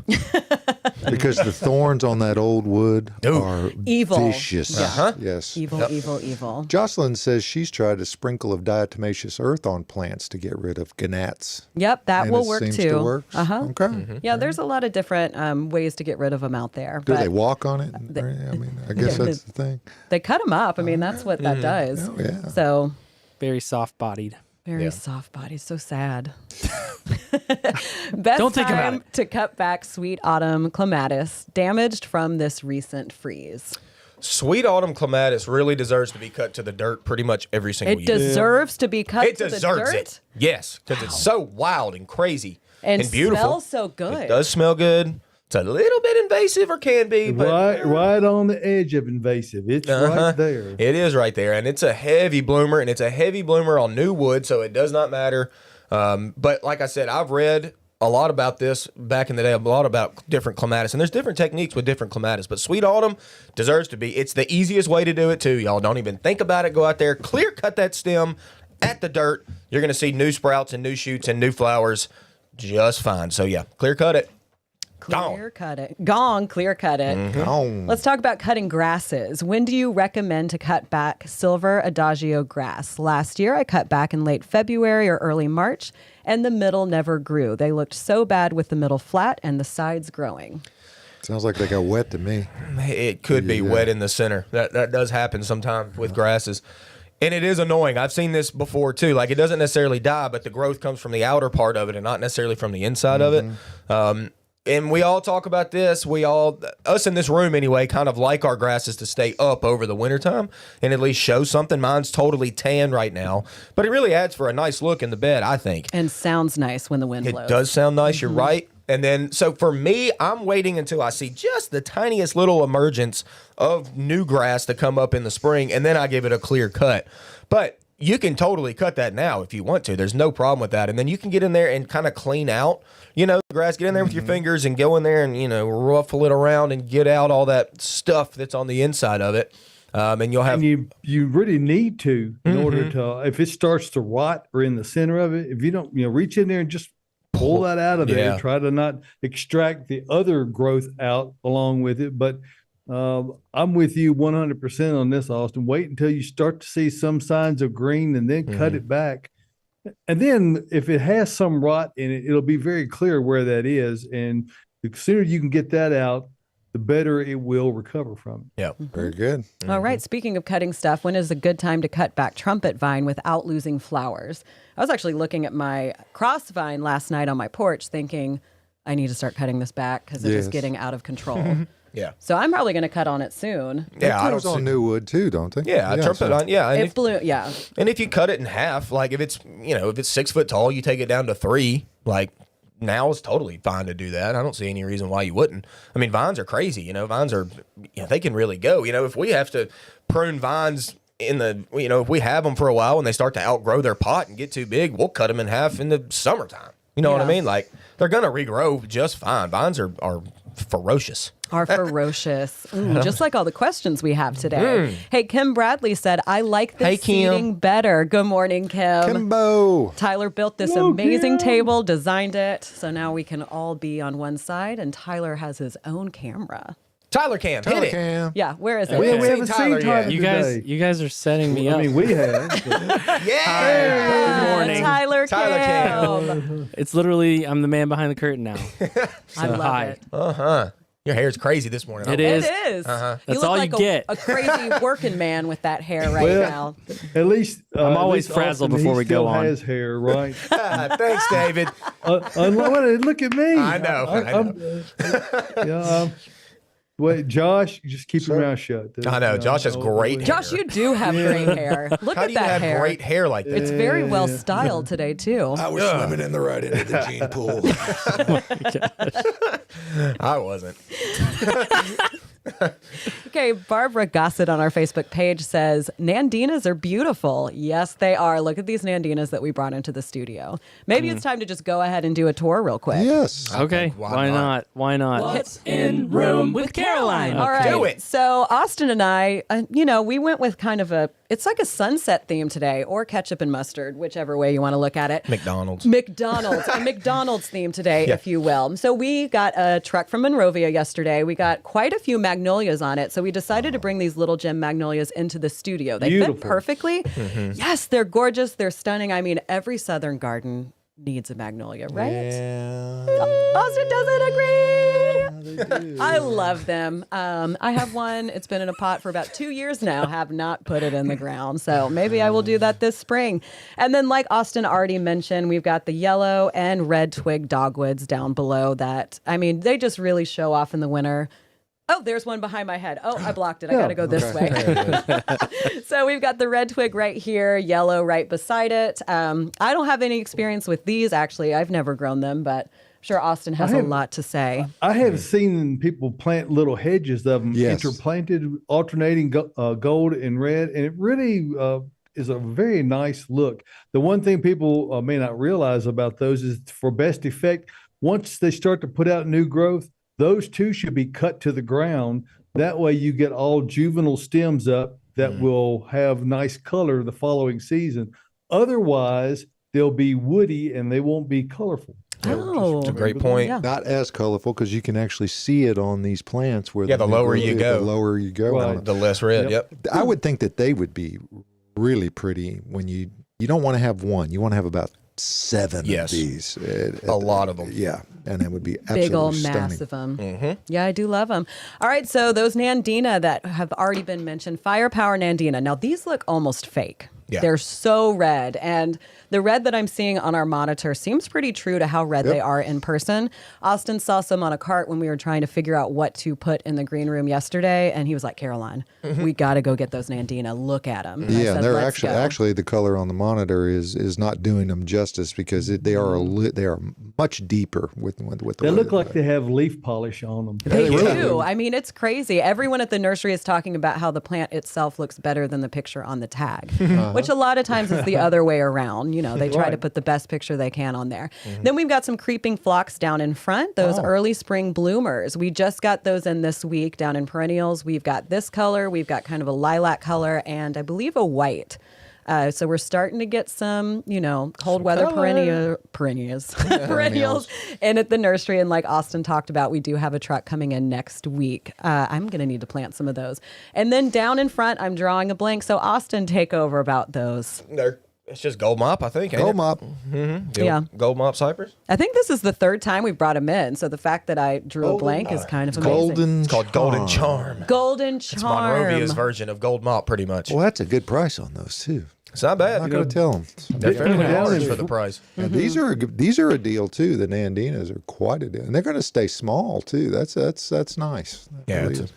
Because the thorns on that old wood are Evil. vicious. Uh-huh. Yes. Evil, evil, evil. Jocelyn says she's tried a sprinkle of diatomaceous earth on plants to get rid of gnats. Yep, that And will it work seems too. to work. Uh-huh. Okay. Yeah, there's a lot of different ways to get rid of them out there. Do but they walk on it? I mean, I guess that's the thing. They cut them up. I mean, that's what that does. Oh, yeah. So Very soft-bodied. very soft body. So sad. Best Don't think about time it. to cut back sweet autumn clematis damaged from this recent freeze. Sweet autumn clematis really deserves to be cut to the dirt pretty much every single It year. deserves to be cut It to the deserves dirt. it. Yes, because it's so wild and crazy And beautiful. smells so good. It does smell good. It's a little bit invasive, or can be, but Right on the edge of invasive. It's right there. it is right there, and it's a heavy bloomer, and it's a heavy bloomer on new wood, so it does not matter. But like I said, I've read a lot about this back in the day, a lot about different clematis, and there's different techniques with different clematis, but sweet autumn deserves to be. It's the easiest way to do it too, y'all. Don't even think about it. Go out there, clear cut that stem at the dirt. You're going to see new sprouts and new shoots and new flowers just fine. So yeah, clear cut it. Clear cut it. Gone, clear cut it. Oh. Let's talk about cutting grasses. When do you recommend to cut back silver adagio grass? Last year, I cut back in late February or early March, and the middle never grew. They looked so bad with the middle flat and the sides growing. Sounds like they got wet to me. It could be wet in the center. That does happen sometimes with grasses. And it is annoying. I've seen this before too. Like, it doesn't necessarily die, but the growth comes from the outer part of it and not necessarily from the inside of it. And we all talk about this. Us in this room anyway, kind of like our grasses to stay up over the wintertime and at least show something. Mine's totally tan right now, but it really adds for a nice look in the bed, I think. And sounds nice when the wind It blows. does sound nice. You're right. And then, so for me, I'm waiting until I see just the tiniest little emergence of new grass to come up in the spring, and then I give it a clear cut. But you can totally cut that now if you want to. There's no problem with that. And then you can get in there and kind of clean out, the grass. Get in there with your fingers and go in there and, ruffle it around and get out all that stuff that's on the inside of it. And you'll have... And you really need to in order to, if it starts to rot or in the center of it, if you don't, reach in there and just pull that out of there. Yeah. Try to not extract the other growth out along with it. But I'm with you 100% on this, Austin. Wait until you start to see some signs of green and then cut it back. And then if it has some rot in it, it'll be very clear where that is. And the sooner you can get that out, the better it will recover from it. Yeah. Very good. All right. Speaking of cutting stuff, when is a good time to cut back trumpet vine without losing flowers? I was actually looking at my cross vine last night on my porch thinking, I need to start cutting this back because it's just getting out of control. Yeah. So I'm probably going to cut on it soon. Yeah. It grows on new wood too, don't they? Yeah, trumpet on. Yeah. And It blew, yeah. And if you cut it in half, like if it's 6 foot tall, you take it down to 3. Like, now is totally fine to do that. I don't see any reason why you wouldn't. I mean, vines are crazy. Vines are, they can really go. If we have to prune vines if we have them for a while and they start to outgrow their pot and get too big, we'll cut them in half in the summertime. You know what I mean? Like, they're going to regrow just fine. Vines are ferocious. Are ferocious. Just like all the questions we have today. Hey, Kim Bradley said, I like the Hey, Kim. seating better. Good morning, Kim. Kimbo. Tyler built this amazing table, designed it, so now we can all be on one side, and Tyler has his own camera. Tyler Cam, hit it. Cam. Yeah, where is it? We Okay. haven't Tyler seen yet. Tyler You today. guys are setting me up. I mean, we have. Yeah. Good morning. Tyler Tyler Kim. It's literally, I'm the man behind the curtain now. I love hi. it. Yeah, Your hair's crazy this morning. It It is. is. That's You look all you like get. a crazy working man with that hair right Well, now. At least I'm at always least frazzled Austin, before he we go still on. has hair, right? Thanks, David. Look at me. I know. Wait, Josh, just keep your mouth shut. I know, Josh has great hair. Josh, you do have great hair. Look How at do you that have hair. great hair like that? It's very well styled today too. I was swimming in the right end of the gene pool. I wasn't. Okay, Barbara Gossett on our Facebook page says, Nandinas are beautiful. Yes, they are. Look at these Nandinas that we brought into the studio. Maybe it's time to just go ahead and do a tour real quick. Yes. Okay. Why Why not? not? Why not? What's in room with Caroline? All right. Do it. So Austin and I, we went with kind of it's like a sunset theme today, or ketchup and mustard, whichever way you want to look at it. McDonald's. A McDonald's theme today, if you will. So we got a truck from Monrovia yesterday. We got quite a few magnolias on it. So we decided to bring these little gem magnolias into the studio. They Beautiful. fit perfectly. Yes, they're gorgeous. They're stunning. I mean, every southern garden needs a magnolia, right? Austin doesn't agree. I love them. I have one. It's been in a pot for about 2 years now. Have not put it in the ground. So maybe I will do that this spring. And then, like Austin already mentioned, we've got the yellow and red twig dogwoods down below that. I mean, they just really show off in the winter. Oh, there's one behind my head. Oh, I blocked it. I got to go this way. So we've got the red twig right here, yellow right beside it. I don't have any experience with these, actually. I've never grown them, but I'm sure Austin has a lot to say. I have seen people plant little hedges of them, Yes. interplanted, alternating gold and red, and it really is a very nice look. The one thing people may not realize about those is for best effect, once they start to put out new growth, those two should be cut to the ground. That way you get all juvenile stems up that will have nice color the following season. Otherwise, they'll be woody and they won't be colorful. Oh, That's a great point. Yeah. Not as colorful because you can actually see it on these plants where Yeah, the new lower growth you is, go. the lower you go. Right. on it. The less red. Yep. I would think that they would be really pretty when you don't want to have one. You want to have about 7 Yes. of these. A lot of them. Yeah, and it would be absolutely Big old stunning. mass of them. Yeah, I do love them. All right, so those Nandina that have already been mentioned, Firepower Nandina. Now, these look almost fake. Yeah. They're so red. And the red that I'm seeing on our monitor seems pretty true to how red they are in person. Austin saw some on a cart when we were trying to figure out what to put in the green room yesterday. And he was like, Caroline, we got to go get those Nandina. Look at them. And I Yeah, said, and they're "Let's go." actually the color on the monitor is not doing them justice because they are much deeper with the They look red. like they have leaf polish on them. They really do. do. I mean, it's crazy. Everyone at the nursery is talking about how the plant itself looks better than the picture on the tag, which a lot of times is the other way around. You know, they try to Right. put the best picture they can on there. Then we've got some creeping phlox down in front, those early spring bloomers. We just got those in this week down in Perennials. We've got this color, we've got kind of a lilac color, and I believe a white. So we're starting to get some, cold weather perennials in at the nursery. And like Austin talked about, we do have a truck coming in next week. I'm going to need to plant some of those. And then down in front, I'm drawing a blank. So Austin, take over about those. It's just gold mop, I think. Ain't Gold it? mop. Yeah. Gold mop cypress. I think this is the third time we brought them in. So the fact that I drew a blank is kind of amazing. Golden. It's called Golden Charm. Golden It's Charm. Monrovia's version of gold mop, pretty much. Well, that's a good price on those too. It's not bad. I'm not going to tell them. They're fairly down large in- for the price. And these are a deal too. The Nandinas are quite a deal, and they're going to stay small too. That's nice. That Yeah, really it's is.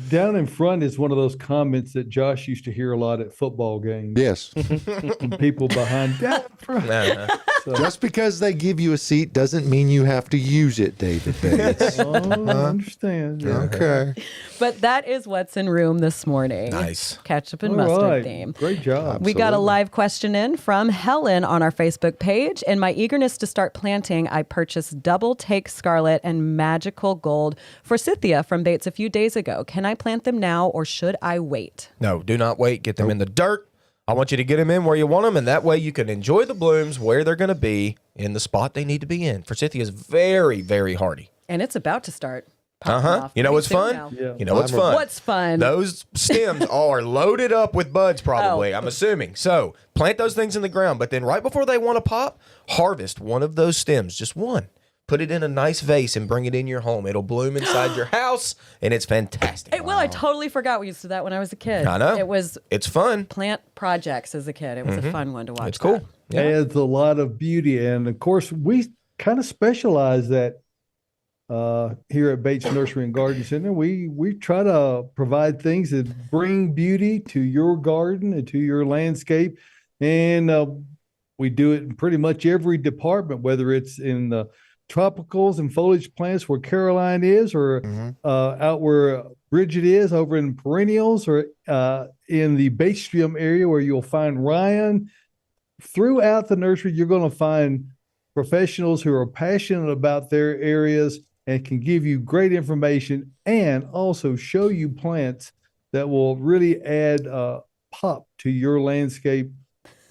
Down in front is one of those comments that Josh used to hear a lot at football games. Yes. From people behind down in front. Just because they give you a seat doesn't mean you have to use it, David Bates. Oh, I understand. Yeah. Okay. But that is what's in room this morning. Nice. Ketchup and All mustard right. theme. Great job. We got a Absolutely. live question in from Helen on our Facebook page. In my eagerness to start planting, I purchased Double Take Scarlet and Magical Gold Forsythia from Bates a few days ago. Can I plant them now or should I wait? No, do not wait. Get them in the dirt. I want you to get them in where you want them, and that way you can enjoy the blooms where they're going to be in the spot they need to be in. Forsythia is very, very hardy. And it's about to start popping off. You know pretty what's soon fun? now. Yeah. You know what's fun? What's fun? Those stems are loaded up with buds, probably, I'm assuming. So plant those things in the ground, but then right before they want to pop, harvest one of those stems, just one. put it in a nice vase and bring it in your home. It'll bloom inside your house, and it's fantastic. It will. I totally forgot we used to do that when I was a kid. I know. It's fun. plant projects as a kid. It was a fun one to watch. It's cool. that. Yeah. Adds a lot of beauty. And of course, we kind of specialize that here at Bates Nursery and Garden Center. We try to provide things that bring beauty to your garden and to your landscape. And we do it in pretty much every department, whether it's in the tropicals and foliage plants where Caroline is, or out where Bridget is over in perennials, or in the Batesstream area where you'll find Ryan. Throughout the nursery, you're going to find professionals who are passionate about their areas and can give you great information and also show you plants that will really add pop to your landscape.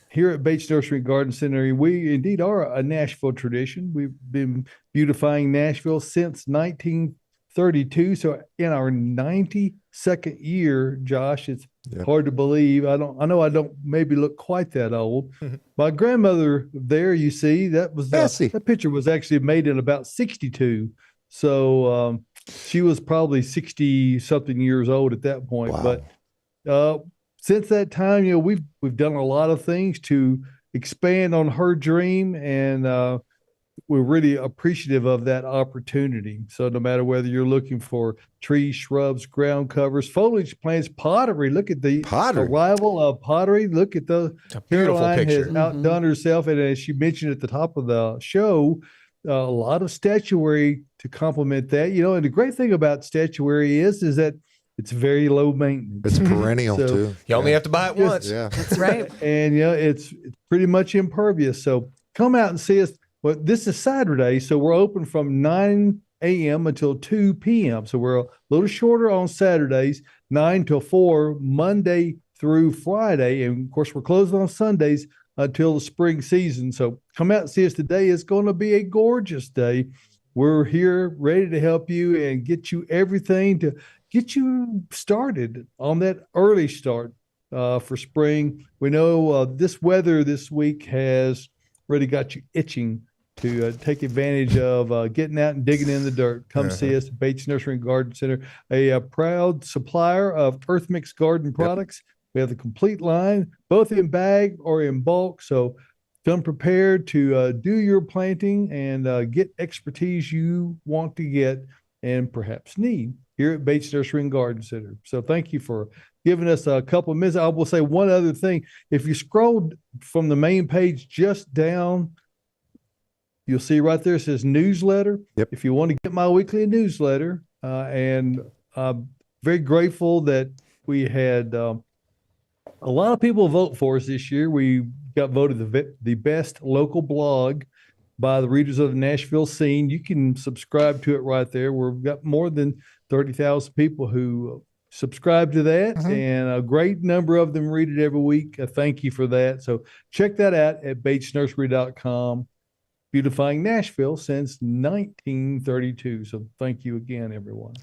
Here at Bates Nursery and Garden Center, we indeed are a Nashville tradition. We've been beautifying Nashville since 1932. So in our 92nd year, Josh, it's hard to believe. I know I don't maybe look quite that old. My grandmother there, you see, that picture was actually made in about 62. So she was probably 60 something years old at that point. Wow. But since that time, we've done a lot of things to expand on her dream, and we're really appreciative of that opportunity. So no matter whether you're looking for trees, shrubs, ground covers, foliage plants, pottery, look at the arrival of pottery. Look at the Caroline has outdone herself. And as she mentioned at the top of the show, a lot of statuary to complement that. And the great thing about statuary is that it's very low maintenance. It's perennial too. You only have to buy it once. Yeah, That's right. And it's pretty much impervious. So come out and see us. Well, this is Saturday, so we're open from 9 a.m. until 2 p.m. So we're a little shorter on Saturdays, 9 till 4, Monday through Friday. And of course, we're closed on Sundays until the spring season. So come out and see us today. It's going to be a gorgeous day. We're here ready to help you and get you everything to get you started on that early start for spring. We know this weather this week has really got you itching to take advantage of getting out and digging in the dirt. Come see us at Bates Nursery and Garden Center, a proud supplier of Earth Mix garden products. We have the complete line, both in bag or in bulk. So come prepared to do your planting and get expertise you want to get and perhaps need here at Bates Nursery and Garden Center. So thank you for giving us a couple of minutes. I will say one other thing. If you scroll from the main page just down, you'll see right there it says newsletter. Yep. If you want to get my weekly newsletter, and I'm very grateful that we had a lot of people vote for us this year. We got voted the best local blog by the readers of the Nashville Scene. You can subscribe to it right there. We've got more than 30,000 people who subscribe to that, and a great number of them read it every week. Thank you for that. So check that out at batesnursery.com. Beautifying Nashville since 1932. So thank you again, everyone.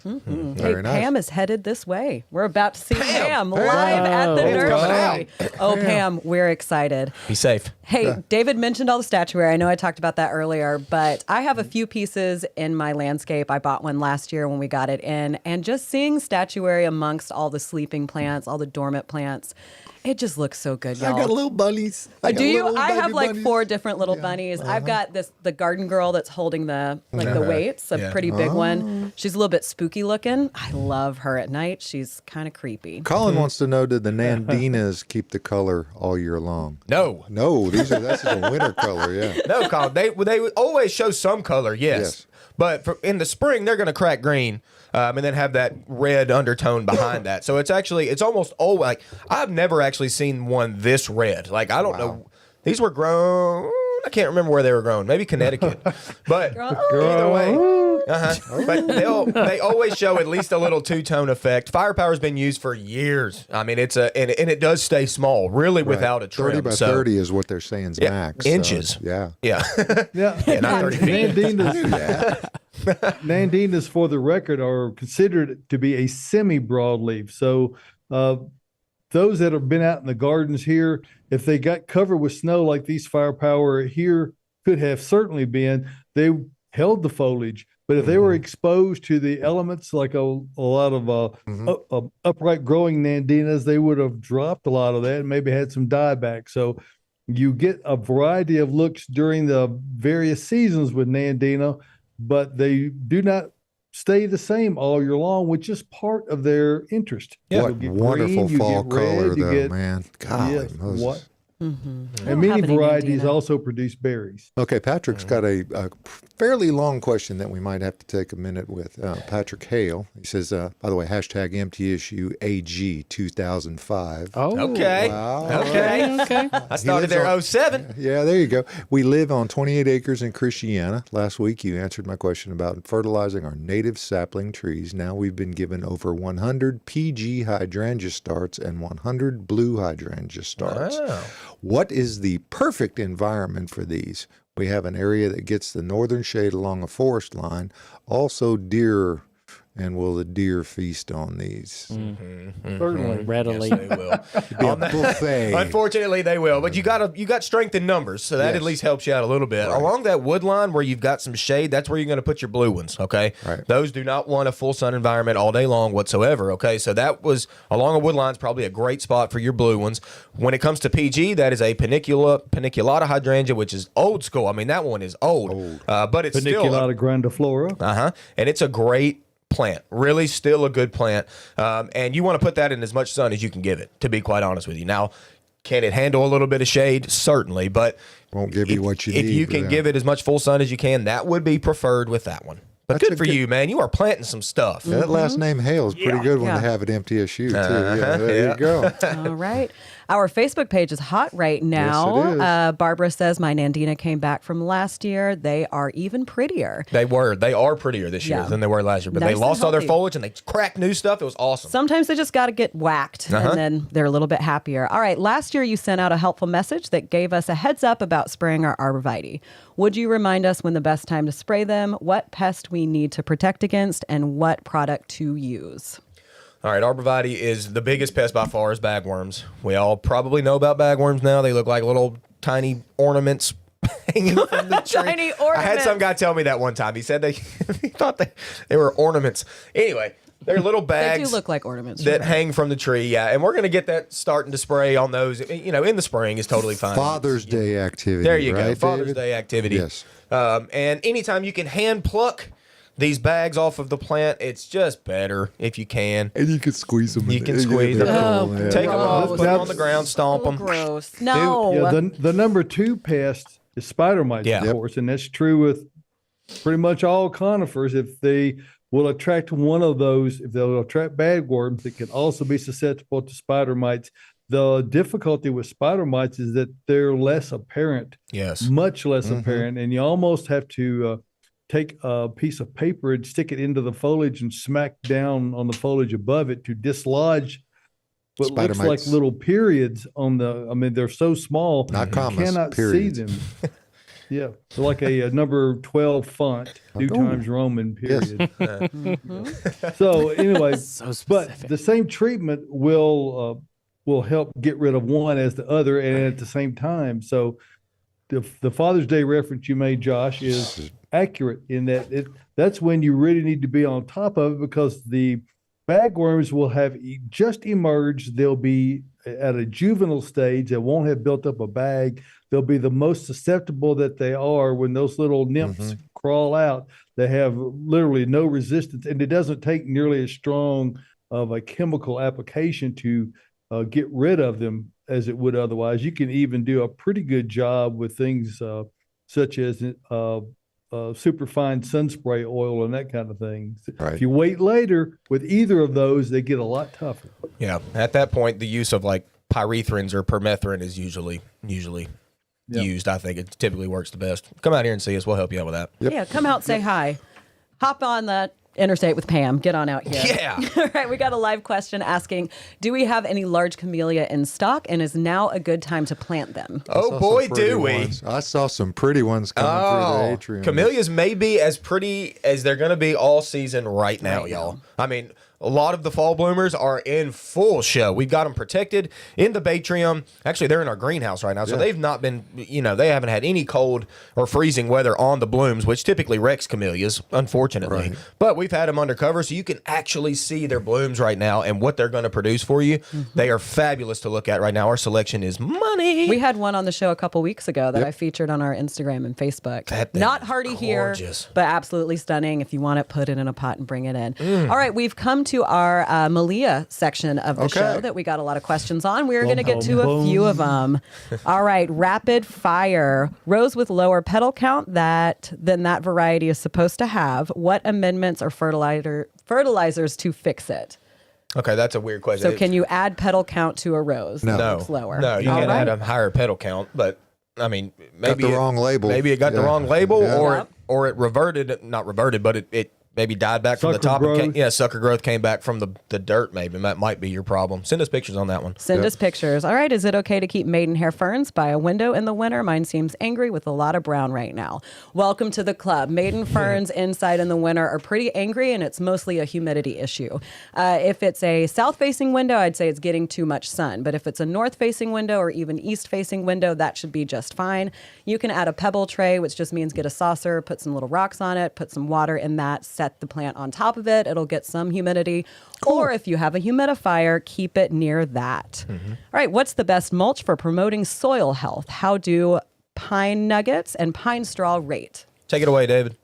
Hey, Pam is headed this way. We're about to see Pam live at the Pam's coming nursery. Oh, Pam, we're excited. Be safe. Hey, David mentioned all the statuary. I know I talked about that earlier, but I have a few pieces in my landscape. I bought one last year when we got it in, and just seeing statuary amongst all the sleeping plants, all the dormant plants, it just looks so good, y'all. I got little bunnies. Do you? I have like 4 different little bunnies. I've got the garden girl that's holding the weights, a pretty big one. She's a little bit spooky looking. I love her at night. She's kind of creepy. Colin wants to know, did the Nandinas keep the color all year long? No. That's just a winter color, yeah. No, Colin. They always show some color, yes. But in the spring, they're going to crack green. And then have that red undertone behind that. So it's almost always like I've never actually seen one this red. Like I don't know. These were grown. I can't remember where they were grown. Maybe Connecticut. But either way. But they always show at least a little two-tone effect. Firepower's been used for years. I mean, and it does stay small, really, without a trim. 30 by 30 is what they're saying is max. Inches. So, yeah, not 30 feet. Nandinas, for the record, are considered to be a semi-broadleaf. So those that have been out in the gardens here, if they got covered with snow like these Firepower here could have certainly been, they held the foliage. But if they were exposed to the elements, like a lot of upright growing Nandinas, they would have dropped a lot of that and maybe had some dieback. So you get a variety of looks during the various seasons with Nandina, but they do not stay the same all year long, which is part of their interest. Yeah. What wonderful fall color, though, man. Golly Moses. And many varieties also produce berries. Okay, Patrick's got a fairly long question that we might have to take a minute with. Patrick Hale, he says, by the way, hashtag empty issue AG 2005. Oh, okay. Wow. Okay. I started there 07. Yeah, there you go. We live on 28 acres in Christiana. Last week, you answered my question about fertilizing our native sapling trees. Now we've been given over 100 PG hydrangea starts and 100 blue hydrangea starts. Wow. What is the perfect environment for these? We have an area that gets the northern shade along a forest line. Also deer, and will the deer feast on these? Certainly. readily. Yes, they will. Be a buffet. Unfortunately, they will. But you got strength in numbers, so that at least helps you out a little bit. Right. Along that wood line where you've got some shade, that's where you're going to put your blue ones, okay? Right. Those do not want a full sun environment all day long whatsoever, okay? So that was, along a wood line, is probably a great spot for your blue ones. When it comes to PG, that is a paniculata hydrangea, which is old school. I mean, that one is old. But it's Paniculata grandiflora. and it's a great plant, really still a good plant, and you want to put that in as much sun as you can give it, to be quite honest with you. Now, can it handle a little bit of shade? Certainly, but Won't give you what you need. if you can give it as much full sun as you can, that would be preferred with that one. But That's good for you, man. You are planting some stuff. Yeah, that last name Hale is pretty good when Yeah. they have it empty issue, too. Yeah, there you go. All right. Our Facebook page is hot right now. Yes, it is. Barbara says, my Nandina came back from last year. They are even prettier. They are prettier this year Yeah. than they were last year, but Nice they and lost all their healthy. foliage and they cracked new stuff. It was awesome. Sometimes they just got to get whacked and then they're a little bit happier. All right. Last year, you sent out a helpful message that gave us a heads up about spraying our arborvitae. Would you remind us when the best time to spray them, what pest we need to protect against, and what product to use? All right, arborvitae is the biggest pest by far is bagworms. We all probably know about bagworms now. They look like little tiny ornaments hanging from the tree. Tiny I had some ornaments. guy tell me that one time. He said he thought they were ornaments. Anyway, they're little They bags do look like ornaments. that hang from the tree. Yeah, and we're going to get that starting to spray on those. You know, in the spring is totally fine. Father's Day activity. There you go. right, Father's David? Day activity. Yes. And anytime you can hand pluck these bags off of the plant, it's just better if you can. And you can squeeze them. You can squeeze them. Yeah. Take them off, Gross. put them on the ground, stomp them. Gross. No. Yeah, the number two pest is spider mites, Yeah. of course, and that's true with pretty much all conifers. If they will attract one of those, if they'll attract bagworms, it can also be susceptible to spider mites. The difficulty with spider mites is that they're less apparent, Yes. much less apparent, and you almost have to take a piece of paper and stick it into the foliage and smack down on the foliage above it to dislodge what Spider looks mites. like little periods on the. I mean, they're so small, Not you commas, cannot periods. see them. Yeah, they're like a number 12 font, New Times Roman period. So anyway, So but specific. the same treatment will help get rid of one as the other, and at the same time. So the Father's Day reference you made, Josh, is accurate in that that's when you really need to be on top of it, because the bagworms will have just emerged. They'll be at a juvenile stage. They won't have built up a bag. They'll be the most susceptible that they are when those little nymphs crawl out. They have literally no resistance, and it doesn't take nearly as strong of a chemical application to get rid of them as it would otherwise. You can even do a pretty good job with things such as superfine sun spray oil and that kind of thing. Right. If you wait later with either of those, they get a lot tougher. Yeah. At that point, the use of like pyrethrins or permethrin is usually used. I think it typically works the best. Come out here and see us. We'll help you out with that. Yeah, come out, say hi. Hop on the interstate with Pam. Get on out here. Yeah. All right, we got a live question asking, do we have any large camellia in stock, and is now a good time to plant them? I Oh saw boy, some pretty do we. ones. I saw some pretty ones coming through the atrium. Camellias may be as pretty as they're going to be all season right now, Right y'all. now. I mean, A lot of the fall bloomers are in full show. We've got them protected in the Batrium. Actually, they're in our greenhouse right now, so they've not been, they haven't had any cold or freezing weather on the blooms, which typically wrecks camellias, unfortunately. Right. But we've had them undercover, so you can actually see their blooms right now and what they're going to produce for you. They are fabulous to look at right now. Our selection is money. We had one on the show a couple weeks ago that I featured on our Instagram and Facebook. Not hardy here, but absolutely stunning. If you want it, put it in a pot and bring it in. All right, we've come to our Malia section of the show that we got a lot of questions on. We're going to get to a few of them. All right, rapid fire. Rose with lower petal count than that variety is supposed to have. What amendments or fertilizers to fix it? Okay, that's a weird question. So can you add petal count to a rose that looks lower? No, you can't add a higher petal count, but I mean, maybe got the wrong label. Maybe it got the wrong label, or it reverted, not reverted, but it maybe died back from the top. Sucker growth came back from the dirt. Maybe that might be your problem. Send us pictures on that one. Send us pictures. All right. Is it okay to keep maidenhair ferns by a window in the winter? Mine seems angry with a lot of brown right now. Welcome to the club. Maiden ferns inside in the winter are pretty angry, and it's mostly a humidity issue. If it's a south-facing window, I'd say it's getting too much sun. But if it's a north-facing window or even east-facing window, that should be just fine. You can add a pebble tray, which just means get a saucer, put some little rocks on it, put some water in that, set the plant on top of it. It'll get some humidity. Cool. Or if you have a humidifier, keep it near that. All right. What's the best mulch for promoting soil health? How do pine nuggets and pine straw rate? Take it away, David.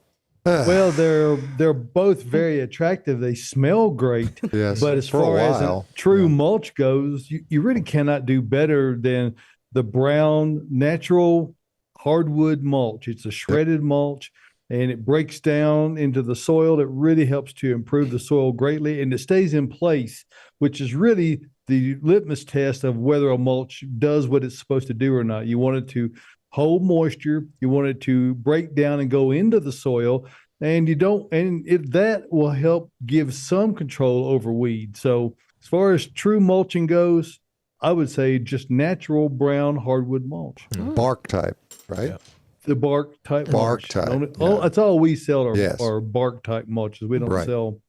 Well, they're both very attractive. They smell great. Yes, but as far as a true mulch goes, you really cannot do better than the brown natural hardwood mulch. It's a shredded mulch, and it breaks down into the soil. It really helps to improve the soil greatly, and it stays in place, which is really the litmus test of whether a mulch does what it's supposed to do or not. You want it to hold moisture. You want it to break down and go into the soil, and that will help give some control over weeds. So as far as true mulching goes, I would say just natural brown hardwood mulch. Bark type, right? Yeah. The bark type mulch. That's all we sell are bark type mulches. We don't sell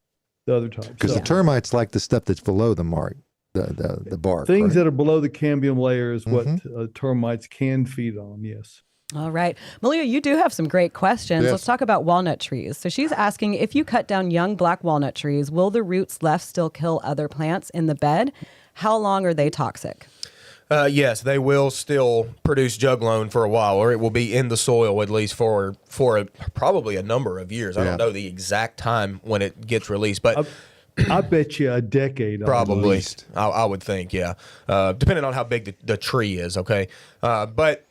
the other types. Because the termites like the stuff that's below the mark, the bark. Things that are below the cambium layer is what termites can feed on, yes. All right. Malia, you do have some great questions. Yes. Let's talk about walnut trees. So she's asking, if you cut down young black walnut trees, will the roots left still kill other plants in the bed? How long are they toxic? Yes, they will still produce juglone for a while, or it will be in the soil at least for probably a number of years. I don't know the exact time when it gets released, but I bet you a decade. Probably, I would think, depending on how big the tree is. Okay, but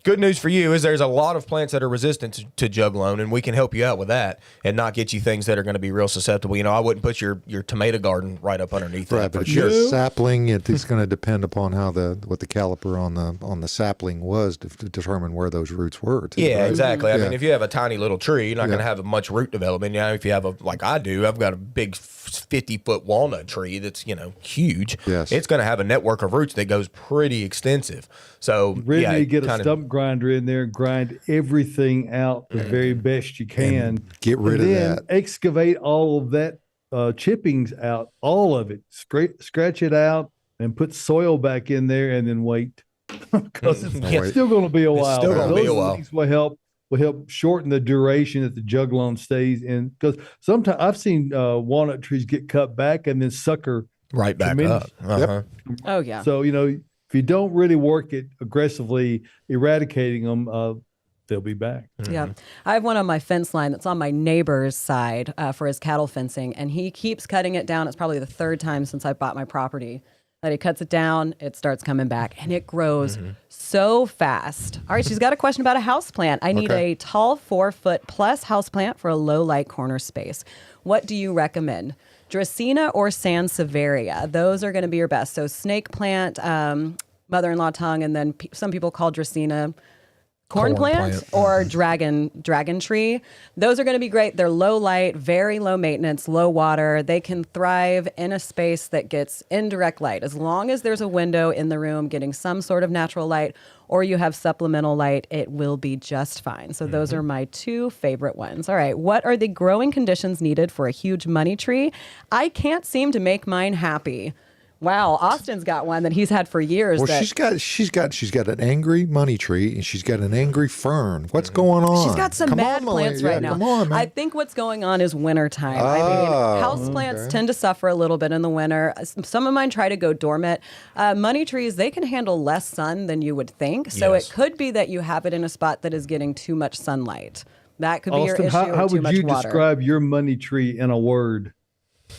good news for you is there's a lot of plants that are resistant to juglone, and we can help you out with that and not get you things that are going to be real susceptible. I wouldn't put your tomato garden right up underneath that. Right, but your sapling, it's going to depend upon how what the caliper on the sapling was to determine where those roots were. Too, right? Exactly. I mean, if you have a tiny little tree, you're not going to have much root development. If you have like I do, I've got a big 50-foot walnut tree that's huge. Yes. It's going to have a network of roots that goes pretty extensive. So really need to get a stump grinder in there and grind everything out the very best you can. And get rid of that. Excavate all of that chippings out, all of it. Scratch it out and put soil back in there, and then wait, because it's still going to be a while. It's still going to be a while. Things will help shorten the duration that the juglone stays in. Because sometimes I've seen walnut trees get cut back and then sucker right back up. Oh yeah. So if you don't really work it aggressively, eradicating them, they'll be back. Yeah. I have one on my fence line that's on my neighbor's side for his cattle fencing, and he keeps cutting it down. It's probably the third time since I bought my property that he cuts it down, it starts coming back, and it grows so fast. All right, she's got a question about a house plant. I need a tall 4-foot plus house plant for a low light corner space. What do you recommend? Dracaena or Sansevieria? Those are going to be your best. So snake plant, mother-in-law tongue, and then some people call Dracaena corn plant, plant. or dragon tree. Those are going to be great. They're low light, very low maintenance, low water. They can thrive in a space that gets indirect light. As long as there's a window in the room getting some sort of natural light, or you have supplemental light, it will be just fine. So those are my two favorite ones. All right, what are the growing conditions needed for a huge money tree? I can't seem to make mine happy. Wow, Austin's got one that he's had for years. Well, she's got an angry money tree and she's got an angry fern. What's going on? She's got some Come mad on, plants Malia. right now. Come on, man. I think what's going on is wintertime. I mean, house plants tend to suffer a little bit in the winter. Some of mine try to go dormant. Money trees, they can handle less sun than you would think. So Yes. it could be that you have it in a spot that is getting too much sunlight. That could be your Austin, issue. how or too would much you water. describe your money tree in a word?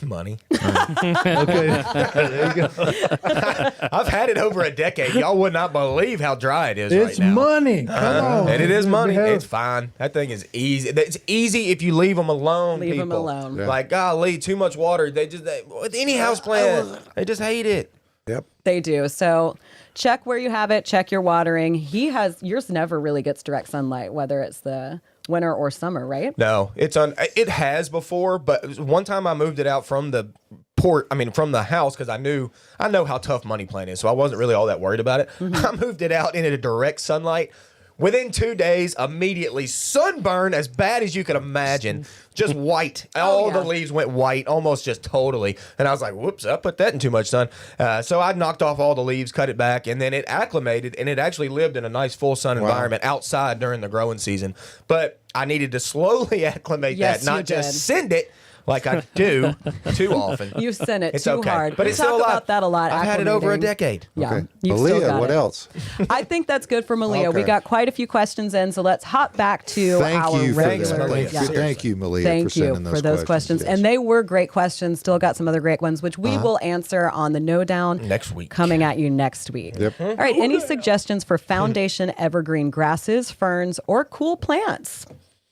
Money. Okay, there you go. I've had it over a decade. Y'all would not believe how dry it is It's right now. money. Come on. And it is money. We have- It's fine. That thing is easy. It's easy if you leave them alone. Leave 'em people. alone. Yeah. Like, golly, too much water. With any house plant, they just hate it. Yep. They do. So check where you have it, check your watering. Yours never really gets direct sunlight, whether it's the winter or summer, right? No, it has before, but one time I moved it out from the from the house because I know how tough money plant is, so I wasn't really all that worried about it. I moved it out into direct sunlight. Within 2 days, immediately sunburn as bad as you could imagine, just white. All the leaves went white, almost just totally. And I was like, whoops, I put that in too much sun. So I knocked off all the leaves, cut it back, and then it acclimated, and it actually lived in a nice full sun environment outside during the growing season. But I needed to slowly acclimate Yes, that, not you just did. send it like I do too often. You sent it It's too okay. hard. But We it's still talk alive. about that a lot. I've had it over a acclimating. decade. Yeah, Okay. you've still Malia, got what it. else? I think that's good for Malia. We Okay. got quite a few questions in, so let's hop back to Thank our you for regular. that. Malia. Yeah. Thank you, Malia, Thank for you sending for those questions. Yes. And they were great questions. Still got some other great ones, which we will answer on the No Down Next week. coming at you next week. Yep. All right. Any suggestions for foundation evergreen grasses, ferns, or cool plants?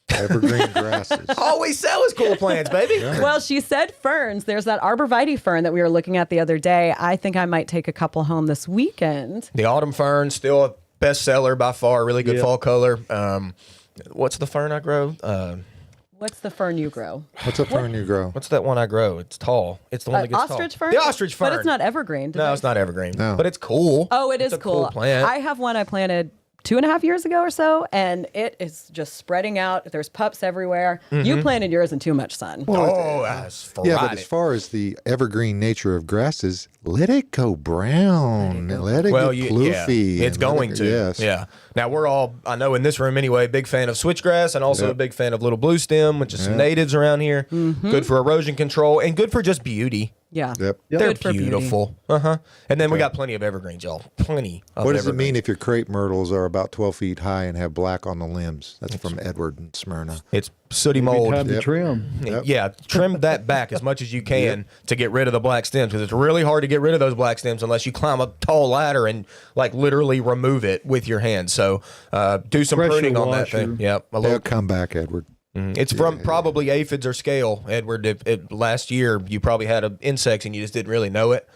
Evergreen grasses. All we sell is cool plants, baby. Well, she said ferns. There's that arborvitae fern that we were looking at the other day. I think I might take a couple home this weekend. The autumn fern, still a bestseller by far. Really good fall color. What's the fern I grow? What's the fern you grow? What's a fern you grow? What's that one I grow? It's tall. It's the one that gets Ostrich tall. fern? The ostrich fern. But it's not evergreen. did No, I it's not evergreen. No. But it's cool. Oh, it is It's a cool plant. I have one I planted 2.5 years ago or so, and it is just spreading out. There's pups everywhere. You planted yours in too much sun. That's Yeah, but as far as the evergreen nature of grasses, let it go brown. Let it get floofy. it's and let going it to. go- Yes. Yeah. Now we're all, I know in this room anyway, big fan of switchgrass and also a big fan of little blue stem, which is some natives around here. Good for erosion control and good for just beauty. Yeah. Yep. They're Good for beauty. beautiful. And then we got plenty of evergreens, y'all. Plenty of What does it evergreens. mean if your crepe myrtles are about 12 feet high and have black on the limbs? That's from Edward in Smyrna. It's sooty Maybe mold. time to trim. Yep. Yeah, trim that back as much as you can to get rid of the black stems because it's really hard to get rid of those black stems unless you climb a tall ladder and like literally remove it with your hands. So do some Pressure pruning on that washer. thing. Yep, a They'll little. come back, Edward. It's from probably aphids or scale, Edward. If last year you probably had insects and you just didn't really know it.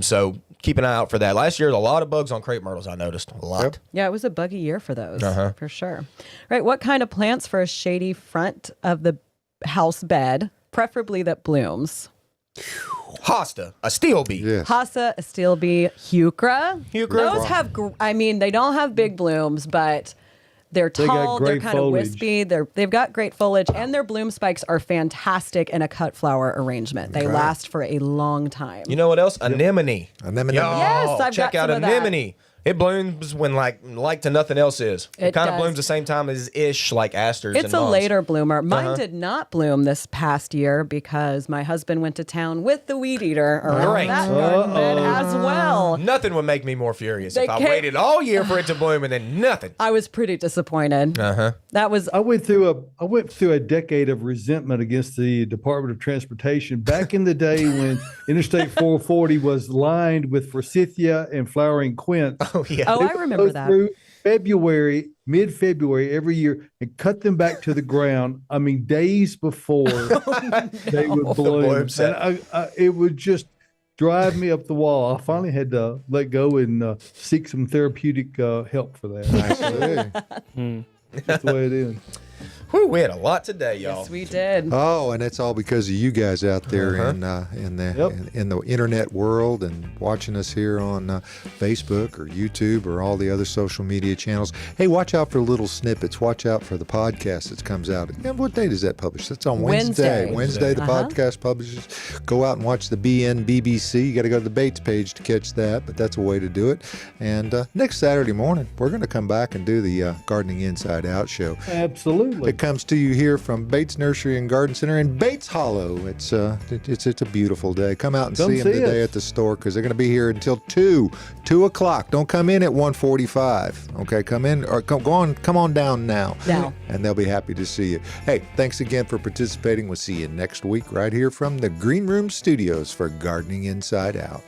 So keep an eye out for that. Last year, a lot of bugs on crepe myrtles. I noticed a lot. Yep. Yeah, it was a buggy year for those, for sure. Right. What kind of plants for a shady front of the house bed, preferably that blooms? Hosta, a steel bee. Yes. Hossa, astilbe, heuchera. Heuchera. Those have, they don't have big blooms, but they're They got tall. They're great kind of foliage. wispy. They've got great foliage, and their bloom spikes are fantastic in a cut flower arrangement. They last for a long time. You know what else? Anemone. Anemone. Yo, Yes, I've check got out some of that. anemone. It blooms when like to nothing else is. It kind of does. blooms the same time as ish like asters. It's and a mums. later bloomer. Mine Uh-huh. did not bloom this past year because my husband went to town with the weed eater around Great. that garden bed as well. Nothing would make me more furious They if I can't- waited all year for it to bloom and then nothing. I was pretty disappointed. Uh-huh. That was I went through a decade of resentment against the Department of Transportation back in the day when Interstate 440 was lined with forsythia and flowering quince. Oh yeah. Oh, They I would remember go that. through mid-February every year and cut them back to the ground. I mean, days before they would bloom. bloom set. And it would just drive me up the wall. I finally had to let go and seek some therapeutic help for that. I see. That's the way it is. Whew, we had a lot today, y'all. Yes, we did. Oh, and it's all because of you guys out there in Yep. in the internet world and watching us here on Facebook or YouTube or all the other social media channels. Hey, watch out for little snippets. Watch out for the podcast that comes out. And what day does that publish? That's on Wednesday. Wednesday. The podcast publishes. Go out and watch the BN BBC. You got to go to the Bates page to catch that, but that's a way to do it. And next Saturday morning, we're going to come back and do the Gardening Inside Out show. Absolutely. It comes to you here from Bates Nursery and Garden Center in Bates Hollow. It's a beautiful day. Come out and Come see them see today us. at the store because they're going to be here until 2 o'clock. Don't come in at 1:45. Okay, come in or come on down now. Now. And they'll be happy to see you. Hey, thanks again for participating. We'll see you next week right here from the Green Room Studios for Gardening Inside Out.